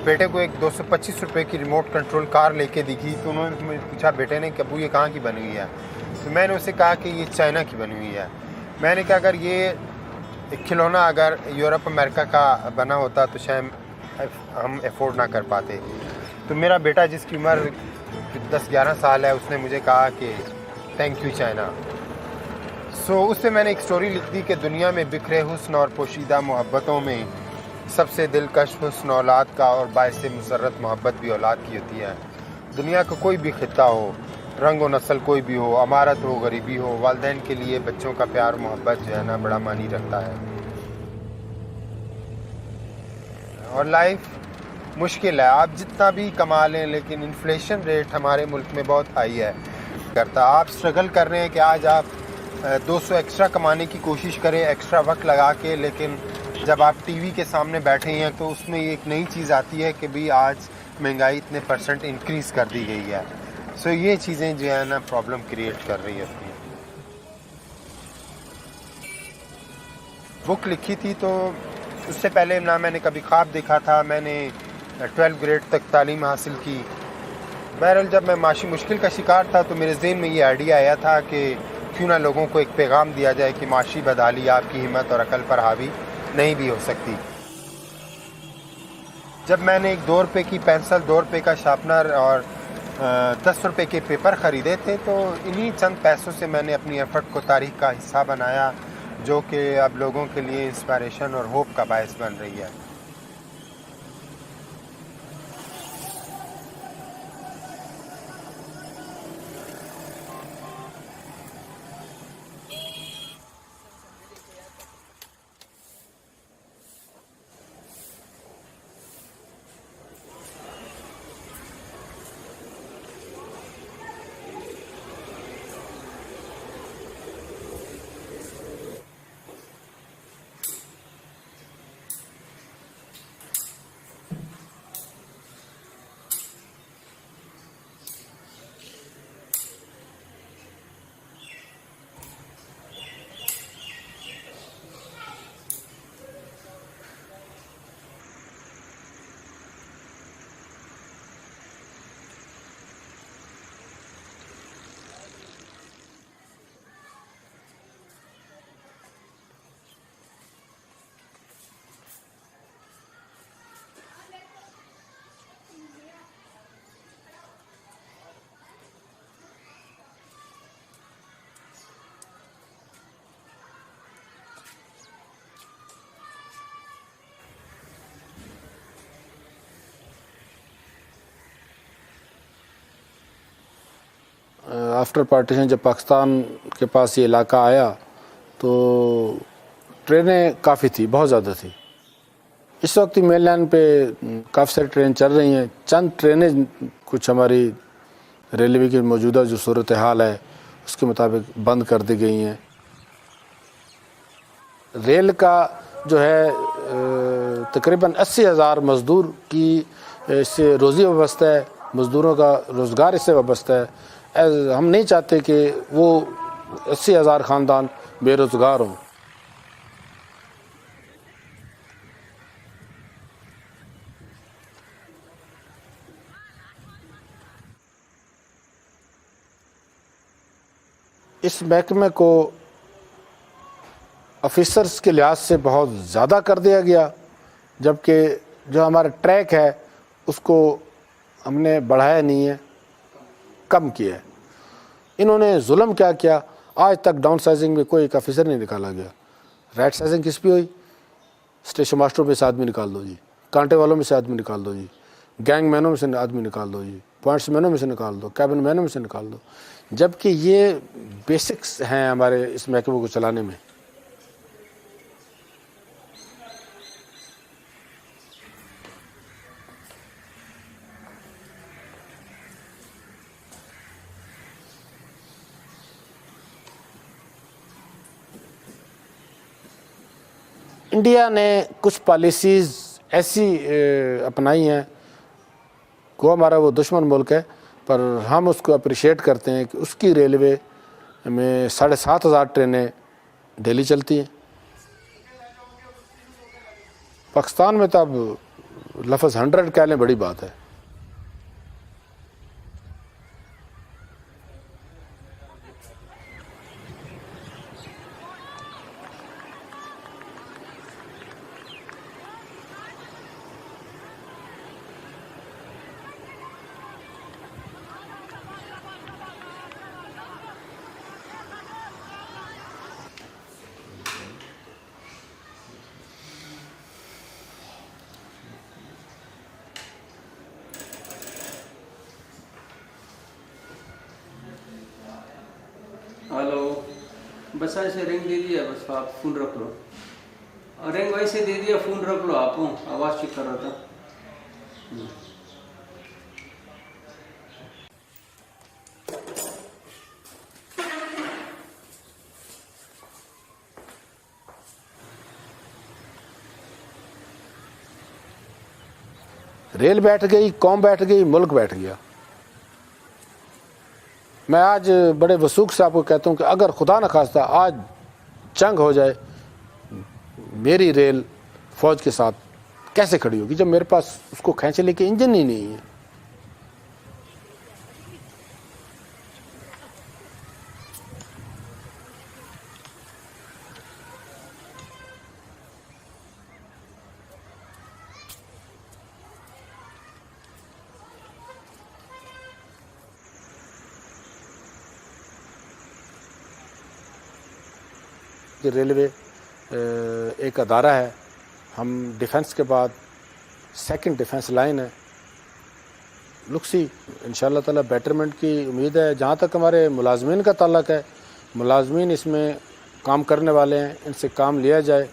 बेटे को एक 225 रुपए की रिमोट कंट्रोल कार लेके दिखी तो उन्होंने मुझे पूछा, बेटे ने कि अबू ये कहाँ की बनी हुई है? तो मैंने उसे कहा कि ये चाइना की बनी हुई है। मैंने कहा अगर ये एक खिलौना अगर यूरोप अमेरिका का बना होता तो शायद हम अफोर्ड ना कर पाते। तो मेरा बेटा जिसकी उम्र 10-11 साल है, उसने मुझे कहा कि थैंक यू चाइना। सो उससे मैंने एक स्टोरी लिख दी कि दुनिया में बिखरे हुस्न और पोशीदा मोहब्बतों में सबसे दिलकश हुस्न औलाद का और बायस मुसर्रत मोहब्बत भी औलाद की होती है। दुनिया का कोई भी खित्ता हो, रंग व नस्ल कोई भी हो, अमारत हो, गरीबी हो, वालिदैन के लिए बच्चों का प्यार मोहब्बत जो है ना बड़ा मानी रखता है। और लाइफ मुश्किल है, आप जितना भी कमा लें लेकिन इन्फ्लेशन रेट हमारे मुल्क में बहुत हाई है करता। आप स्ट्रगल कर रहे हैं कि आज आप 200 एक्स्ट्रा कमाने की कोशिश करें एक्स्ट्रा वक्त लगा के, लेकिन जब आप टीवी के सामने बैठे हैं तो उसमें एक नई चीज़ आती है कि भाई आज महंगाई इतने % इंक्रीज़ कर दी गई है। सो ये चीज़ें जो है ना प्रॉब्लम क्रिएट कर रही है। बुक लिखी थी तो उससे पहले ना मैंने कभी ख्वाब देखा था। मैंने 12th ग्रेड तक तालीम हासिल की। बहरहाल जब मैं माशी मुश्किल का शिकार था तो मेरे जहन में ये आइडिया आया था कि क्यों ना लोगों को एक पैगाम दिया जाए कि माशी बदहाली आपकी हिम्मत और अकल पर हावी नहीं भी हो सकती। जब मैंने एक 2 रुपये की पेंसिल, 2 रुपये का शार्पनर और 10 रुपये के पेपर ख़रीदे थे तो इन्हीं चंद पैसों से मैंने अपनी एफर्ट को तारीख का हिस्सा बनाया, जो कि अब लोगों के लिए इंस्पिरेशन और होप का बायस बन रही है। आफ्टर पार्टीशन जब पाकिस्तान के पास ये इलाका आया तो ट्रेनें काफ़ी थी, बहुत ज़्यादा थी। इस वक्त मेन लाइन पे काफ़ी सारी ट्रेन चल रही हैं। चंद ट्रेनें कुछ हमारी रेलवे की मौजूदा जो सूरत हाल है उसके मुताबिक बंद कर दी गई हैं। रेल का जो है तकरीबन 80,000 मज़दूर की इससे रोज़ी वाबस्ता है, मज़दूरों का रोज़गार इससे वाबस्ता है। हम नहीं चाहते कि वो 80,000 ख़ानदान बेरोज़गार हों। इस महकमे को ऑफिसर्स के लिहाज से बहुत ज़्यादा कर दिया गया, जबकि जो हमारा ट्रैक है उसको हमने बढ़ाया नहीं है, कम किया है। इन्होंने जुल्म क्या किया, आज तक डाउन साइजिंग में कोई एक ऑफिसर नहीं निकाला गया। राइट साइजिंग किस पे हुई? स्टेशन मास्टरों में से आदमी निकाल दो जी, कांटे वालों में से आदमी निकाल दो जी, गैंग मैनों में से आदमी निकाल दो जी, पॉइंट्स मैनों में से निकाल दो, कैबिन मैनों में से निकाल दो, जबकि ये बेसिक्स हैं हमारे इस महकमे को चलाने में। इंडिया ने कुछ पॉलिसीज़ ऐसी अपनाई हैं को हमारा वो दुश्मन मुल्क है, पर हम उसको अप्रिशिएट करते हैं कि उसकी रेलवे में 7,500 ट्रेनें डेली चलती हैं। पाकिस्तान में तो अब लफ्ज़ 100 कह लें बड़ी बात है। हेलो, बस ऐसे रिंग दे दिया, बस आप फ़ोन रख लो। रिंग वैसे दे दिया, फ़ोन रख लो आप, आवाज़ चेक कर रहा था। रेल बैठ गई, कौम बैठ गई, मुल्क बैठ गया। मैं आज बड़े वसूख से आपको कहता हूँ कि अगर खुदा न खास्ता आज जंग हो जाए, मेरी रेल फौज के साथ कैसे खड़ी होगी जब मेरे पास उसको खींचने के इंजन ही नहीं है। रेलवे एक अदारा है, हम डिफेंस के बाद सेकंड डिफेंस लाइन है। लुक्सी इंशाल्लाह ताला बेटरमेंट की उम्मीद है। जहाँ तक हमारे मुलाजमीन का ताल्लुक़ है, मुलाजमीन इसमें काम करने वाले हैं, इनसे काम लिया जाए।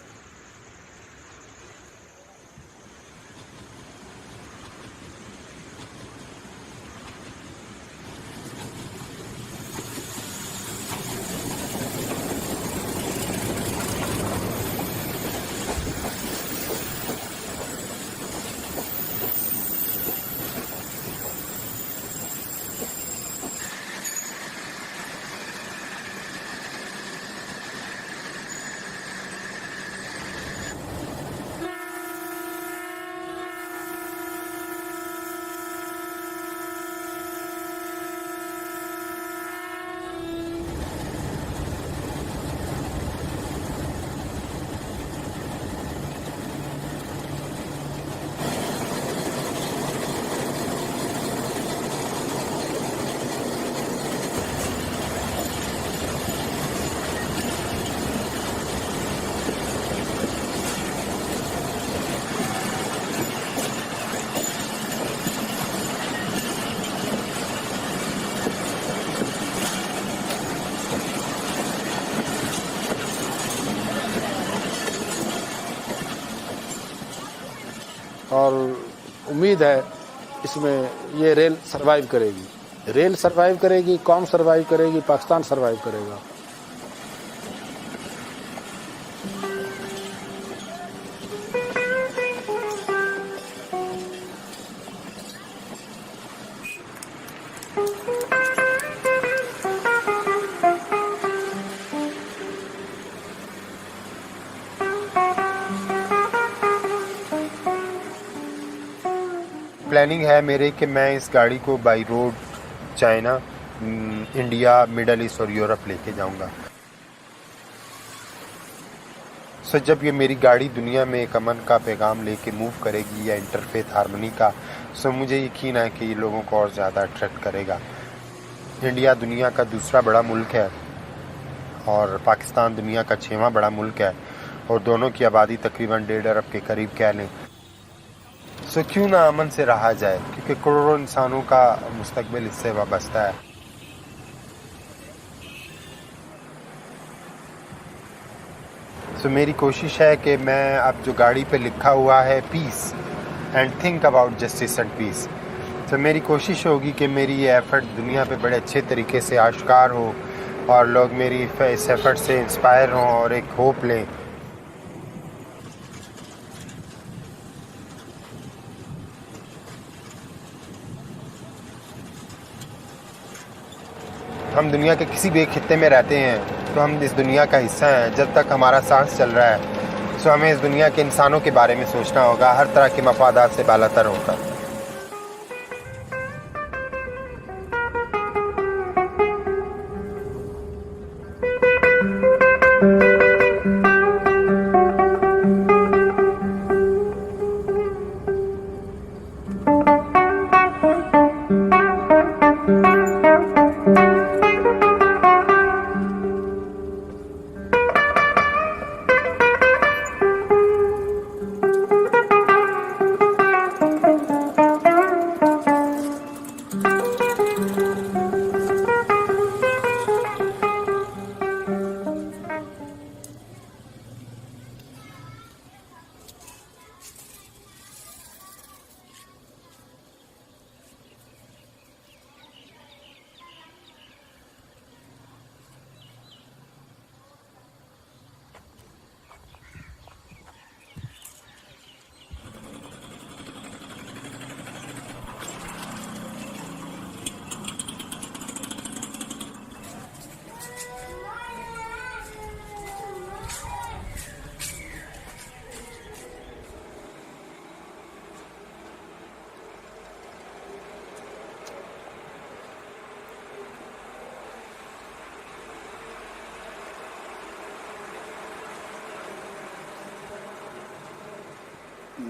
और उम्मीद है इसमें ये रेल सरवाइव करेगी, रेल सरवाइव करेगी, कौम सरवाइव करेगी, पाकिस्तान सरवाइव करेगा। प्लानिंग है मेरे कि मैं इस गाड़ी को by road China, India, middle east और यूरोप लेके जाऊंगा। सो जब ये मेरी गाड़ी दुनिया में एक अमन का पैगाम लेके मूव करेगी या इंटरफेथ हारमोनी का, सो मुझे यकीन है कि ये लोगों को और ज़्यादा अट्रैक्ट करेगा। इंडिया दुनिया का दूसरा बड़ा मुल्क है और पाकिस्तान दुनिया का 6वां बड़ा मुल्क है और दोनों की आबादी तकरीबन 1.5 अरब के करीब कह लें। सो क्यों ना अमन से रहा जाए, क्योंकि करोड़ों इंसानों का मुस्तकबिल इससे वाबस्ता है। सो मेरी कोशिश है कि मैं अब जो गाड़ी पे लिखा हुआ है peace and think about justice and peace, तो मेरी कोशिश होगी कि मेरी ये एफ़र्ट दुनिया पे बड़े अच्छे तरीके से आश्कार हो और लोग मेरी इस एफ़र्ट से इंस्पायर हों और एक होप लें। हम दुनिया के किसी भी खित्ते में रहते हैं तो हम इस दुनिया का हिस्सा हैं जब तक हमारा सांस चल रहा है। सो हमें इस दुनिया के इंसानों के बारे में सोचना होगा, हर तरह के मफादात से बालातर होकर।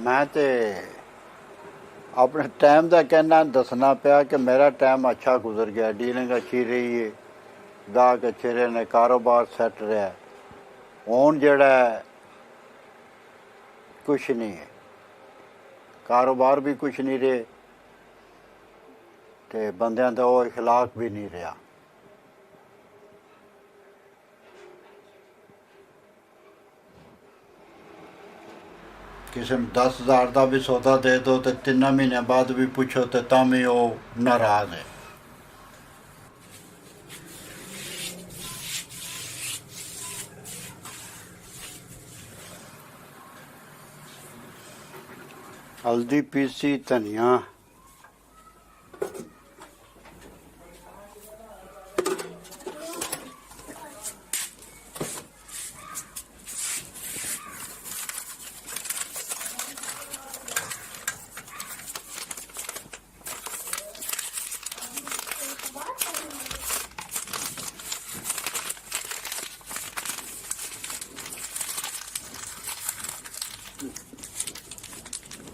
मैं तो अपने टाइम का कहना दसना पिया कि मेरा टाइम अच्छा गुजर गया, डीलिंग अच्छी रही है, गाहक अच्छे रहे ने, कारोबार सैट रहा। हुण जिहड़ा कुछ नहीं है, कारोबार भी कुछ नहीं रहे ते बंदियां दा वो इखलाक भी नहीं रहा। किसी में 10,000 का भी सौदा दे दो तो 3 महीने बाद भी पूछो तो भी वो नाराज है। हल्दी पीसी, धनिया,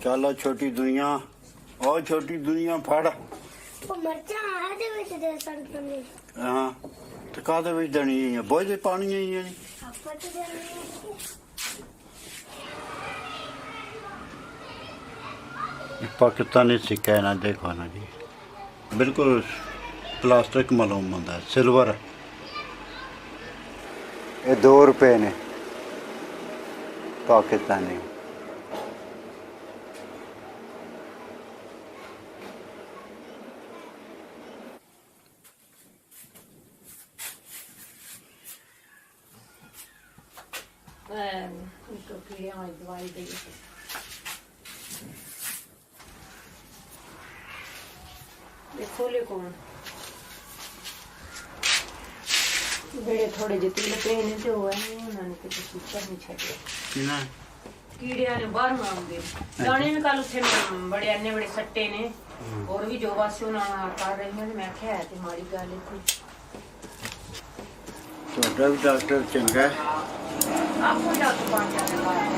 चलो छोटी दुनिया, और छोटी दुनिया फड़। हाँ तो काहदे विच देनी है, बोझ पानी है नहीं। पाकिस्तानी सिक्का है ना, देखो ना जी, बिल्कुल प्लास्टिक मालूम होता है, सिल्वर। ये 2 रुपए ने पाकिस्तानी। दवाई दी खोले कौन बड़े थोड़े जितने पेन थे हुए उन्होंने कुछ सूचना नहीं छड़े कीड़िया ने बाहर मांगे दाने निकाल उठे बड़े अन्य बड़े सट्टे ने और भी जो वासी उन्होंने कर रही हैं। मैं क्या है तुम्हारी गल थी तो डॉक्टर चंगा है आपको डॉक्टर 5 बाद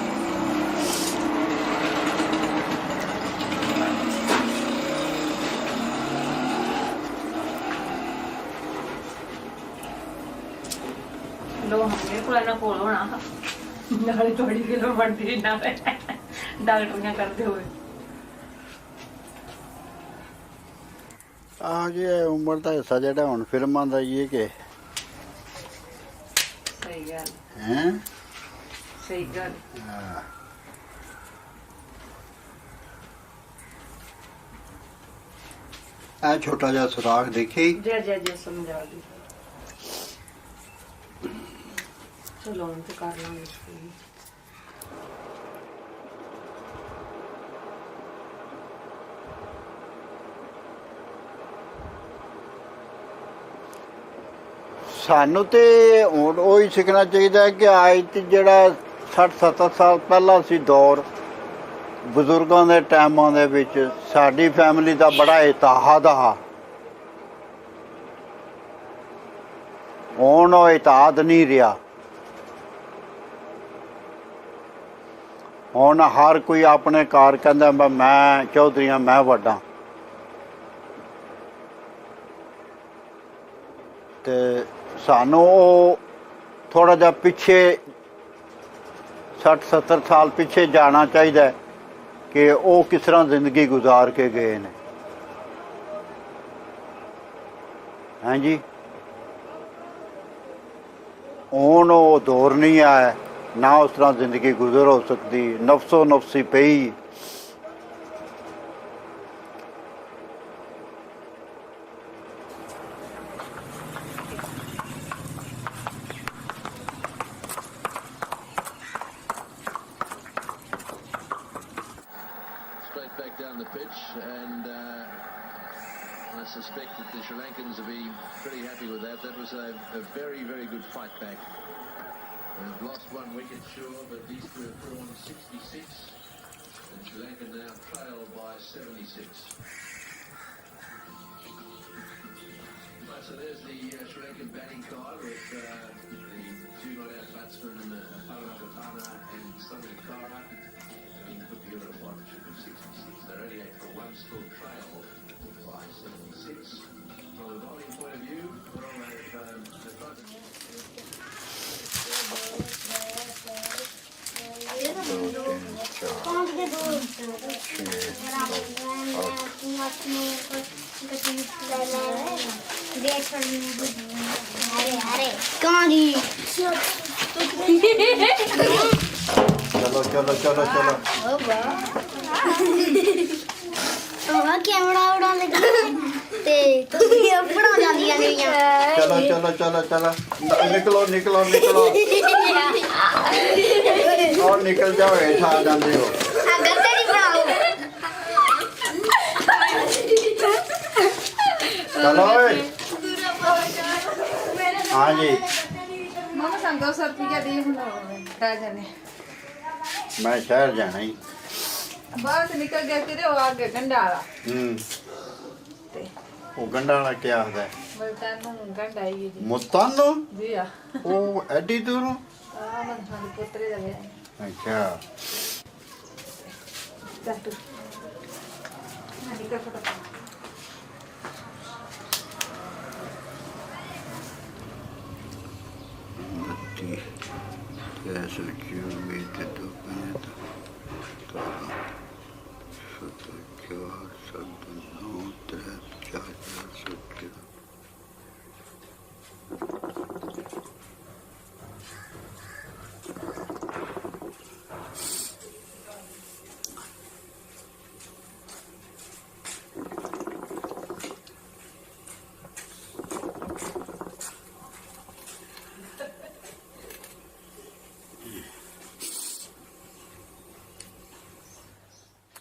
लो हमने को ना कोल होना नाले थोड़ी किलो बढ़ती ना डॉक्टर करते हुए आज ये उम्र का हिस्सा जेड़ा हुण फिल्मां दा ही है कि सही गल हैं सही गल आ छोटा जा सुराख देखी जे समझा दी चलो हम तो कर लेंगे इसको सानू तो हुण ओही सीखना चाहिए कि आज जिहड़ा 60-70 ਸਾਲ ਪਹਿਲਾਂ ਸੀ ਦੌਰ, ਬਜ਼ੁਰਗਾਂ ਦੇ ਟਾਈਮਾਂ ਦੇ ਵਿੱਚ ਸਾਡੀ ਫੈਮਿਲੀ ਦਾ ਬੜਾ ਇਤਿਹਾਦ ਆ। ਹੁਣ ਉਹ ਇਤਿਹਾਦ ਨਹੀਂ ਰਿਹਾ। ਹੁਣ ਹਰ ਕੋਈ ਆਪਣੇ ਘਰ ਕਹਿੰਦਾ ਮੈਂ ਚੌਧਰੀ ਹਾਂ, ਮੈਂ ਵੱਡਾ। ਤੇ ਸਾਨੂੰ ਉਹ ਥੋੜਾ ਜਿਹਾ ਪਿੱਛੇ 60-70 ਸਾਲ ਪਿੱਛੇ ਜਾਣਾ ਚਾਹੀਦਾ ਕਿ ਉਹ ਕਿਸ ਤਰ੍ਹਾਂ ਜ਼ਿੰਦਗੀ ਗੁਜ਼ਾਰ ਕੇ ਗਏ ਨੇ। ਹਾਂਜੀ, ਹੁਣ ਉਹ ਦੌਰ ਨਹੀਂ ਆਇਆ, ਨਾ ਉਸ ਤਰ੍ਹਾਂ ਜ਼ਿੰਦਗੀ ਗੁਜ਼ਰ ਹੋ ਸਕਦੀ, ਨਫਸੋ ਨਫਸੀ ਪਈ। Straight back down the pitch, and I suspect that the Sri Lankans will be pretty happy with that. That was a very, very good fight back. They've lost one wicket, sure, but these two have drawn 66, and Sri Lanka now trail by 76. Right, so there's the Sri Lankan batting card with the two not-out batsmen, Arcana and Tvarcana. They're 88 for one, still trail by 76. From a bowling point of view, well, they've tried to... चलो चलो चलो चलो camera उड़ा ते बना जांदियां नेहियां। चलो चलो चलो चलो निकलो निकलो निकलो और निकल जाओ, हेठ आ जाते हो। चलो हाँ जी, मामा सन 200 रुपया दी जाने। मैं शहर जाना ही। बाहर से निकल गया तेरे वो आगे गंडा वाला। वो गंडा वाला क्या होता है? मुल्तान गंडा ही जी। मुल्तान जी हाँ। वो एडी दूर? हाँ मैं हमारे पुत्रे लगे। अच्छा। जातु। निकल फटाफट। Eso yo me te toca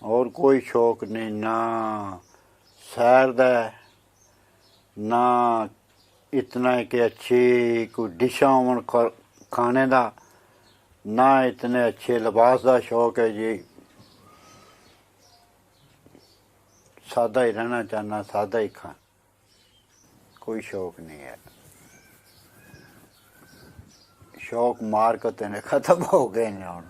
और कोई शौक नहीं, ना सैर दा, ना इतना कि अच्छी कोई डिशा होवन खाने दा, ना इतने अच्छे लिबास दा शौक है जी। सादा ही रहना चाहना, सादा ही खा, कोई शौक नहीं है। शौक मार को तेने खत्म हो गए हैं हुण।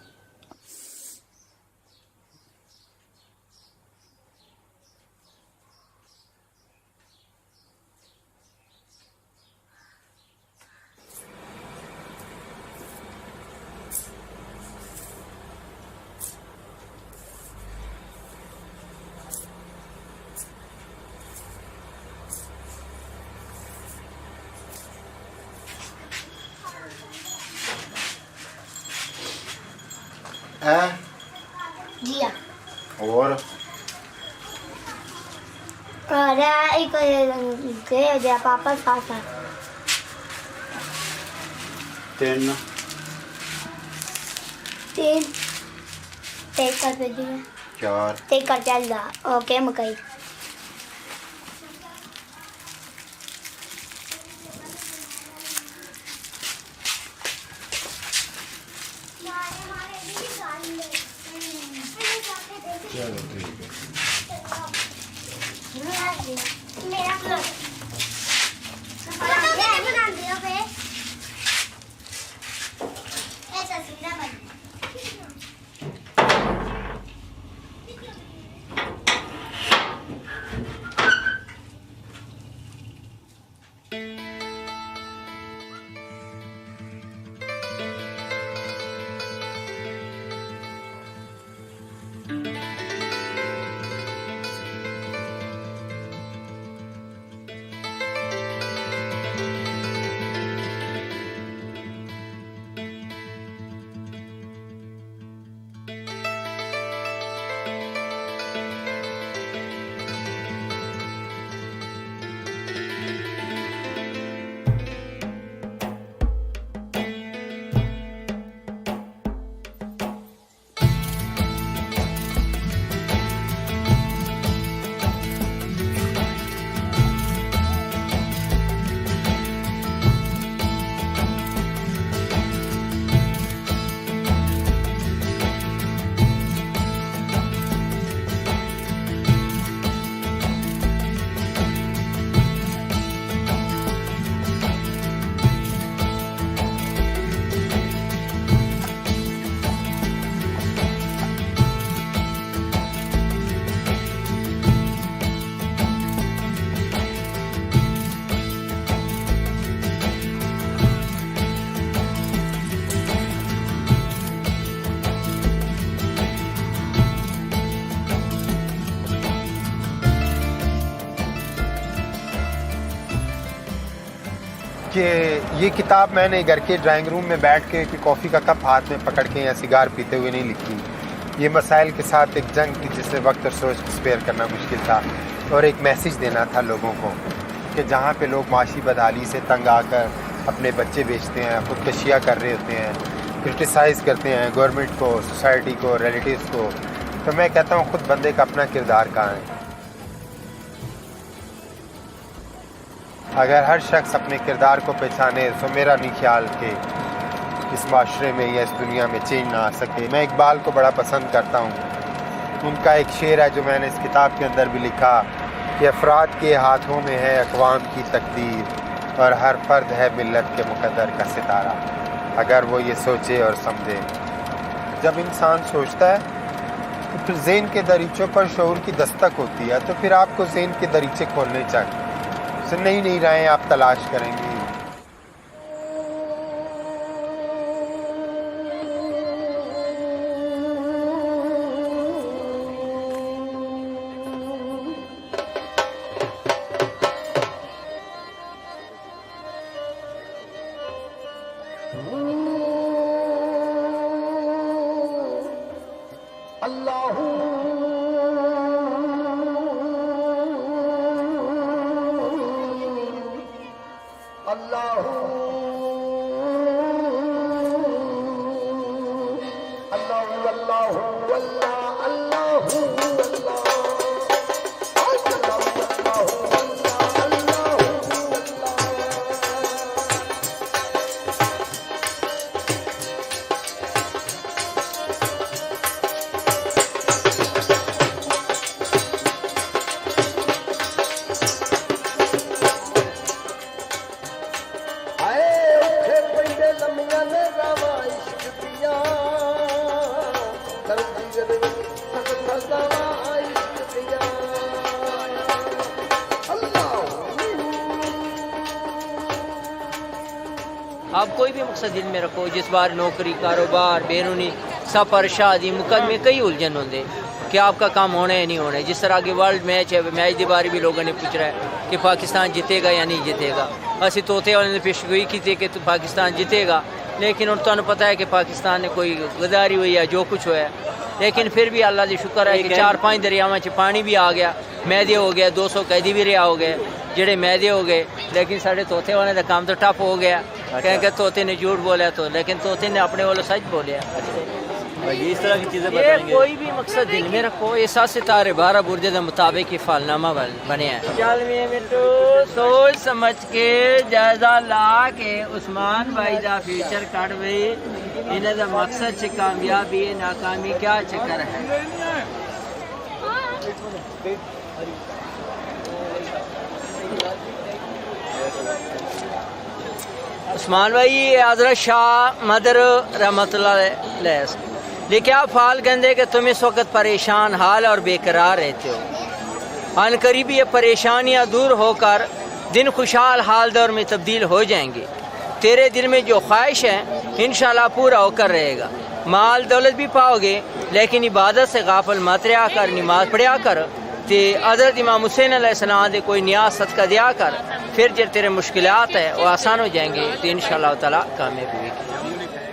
जी हाँ। और एक गए जा पापा साथ है। 3 तेज कर भेजिए। 4 तेज कर चल जा। ओके मकई। चलो ठीक है। कि ये किताब मैंने घर के ड्राइंग रूम में बैठ के कॉफ़ी का कप हाथ में पकड़ के या सिगार पीते हुए नहीं लिखी। ये मसाइल के साथ एक जंग थी जिससे वक्त और सोच स्पेयर करना मुश्किल था, और एक मैसेज देना था लोगों को कि जहाँ पे लोग माशी बदहाली से तंग आकर अपने बच्चे बेचते हैं, खुदकशियाँ कर रहे होते हैं, क्रिटिसाइज़ करते हैं गवर्नमेंट को, सोसाइटी को, रिलेटिव्स को, तो मैं कहता हूँ खुद बंदे का अपना किरदार कहाँ है। अगर हर शख्स अपने किरदार को पहचाने तो मेरा नहीं ख्याल कि इस माशरे में या इस दुनिया में चेंज ना आ सके। मैं इकबाल को बड़ा पसंद करता हूँ। उनका एक शेर है जो मैंने इस किताब के अंदर भी लिखा कि अफराद के हाथों में है अक़वाम की तकदीर और हर फर्द है मिल्लत के मुक़द्दर का सितारा, अगर वो ये सोचे और समझे। जब इंसान सोचता है तो फिर ज़हन के दरीचों पर शऊर की दस्तक होती है, तो फिर आपको ज़हन के दरीचे खोलने चाहिए। नई नई राहें आप तलाश करेंगे। आप कोई भी मकसद दिल में रखो, जिस बार नौकरी, कारोबार, बैरूनी सफ़र, शादी, मुकदमे कई उलझन होंगे कि आपका काम होना है नहीं होना है। जिस तरह की वर्ल्ड मैच है, मैच के बारे भी लोगों ने पूछ रहा है कि पाकिस्तान जीतेगा या नहीं जीतेगा। असी तोते वाले ने पेशगोई की थी कि तो पाकिस्तान जीतेगा, लेकिन उन तो पता है कि पाकिस्तान ने कोई गद्दारी हुई है, जो कुछ हुआ है। लेकिन फिर भी अल्लाह का शुक्र है कि 4-5 दरियावां च पानी भी आ गया, मैदे हो गया, 200 कैदी भी रिहा हो गए, जेड़े मैदे हो गए। लेकिन साढ़े तोते वाले का काम तो टफ हो गया, क्योंकि तोते ने झूठ बोला, तो लेकिन तोते ने अपने वालों सच बोलिया। ये इस तरह की चीज़ें बताएंगे। कोई भी मकसद दिल में रखो, ये 7 सितारे 12 बुर्जे के मुताबिक ही फालनामा बने हैं। चल मिट्टू सोच समझ के जायजा ला के उस्मान भाई का फ्यूचर कट गई, इन्हें का मकसद से कामयाबी नाकामी क्या चक्कर है। उस्मान भाई ये हज़रत शाह मदर रहमतुल्लाह अलैह लेकिन आप फाल कहते कि तुम इस वक्त परेशान हाल और बेकरार रहते हो। अन करीब ये परेशानियाँ दूर होकर दिन खुशहाल हाल दौर में तब्दील हो जाएंगे। तेरे दिल में जो ख्वाहिश है इंशाल्लाह पूरा होकर रहेगा। माल दौलत भी पाओगे लेकिन इबादत से गाफिल मत रहा कर, नमाज पढ़ा कर ते हज़रत इमाम हुसैन अलैहिस्सलाम दे कोई न्याज सदका दिया कर, फिर जो तेरे मुश्किलात है वो आसान हो जाएंगे तो इंशाल्लाह ताला कामयाबी होगी।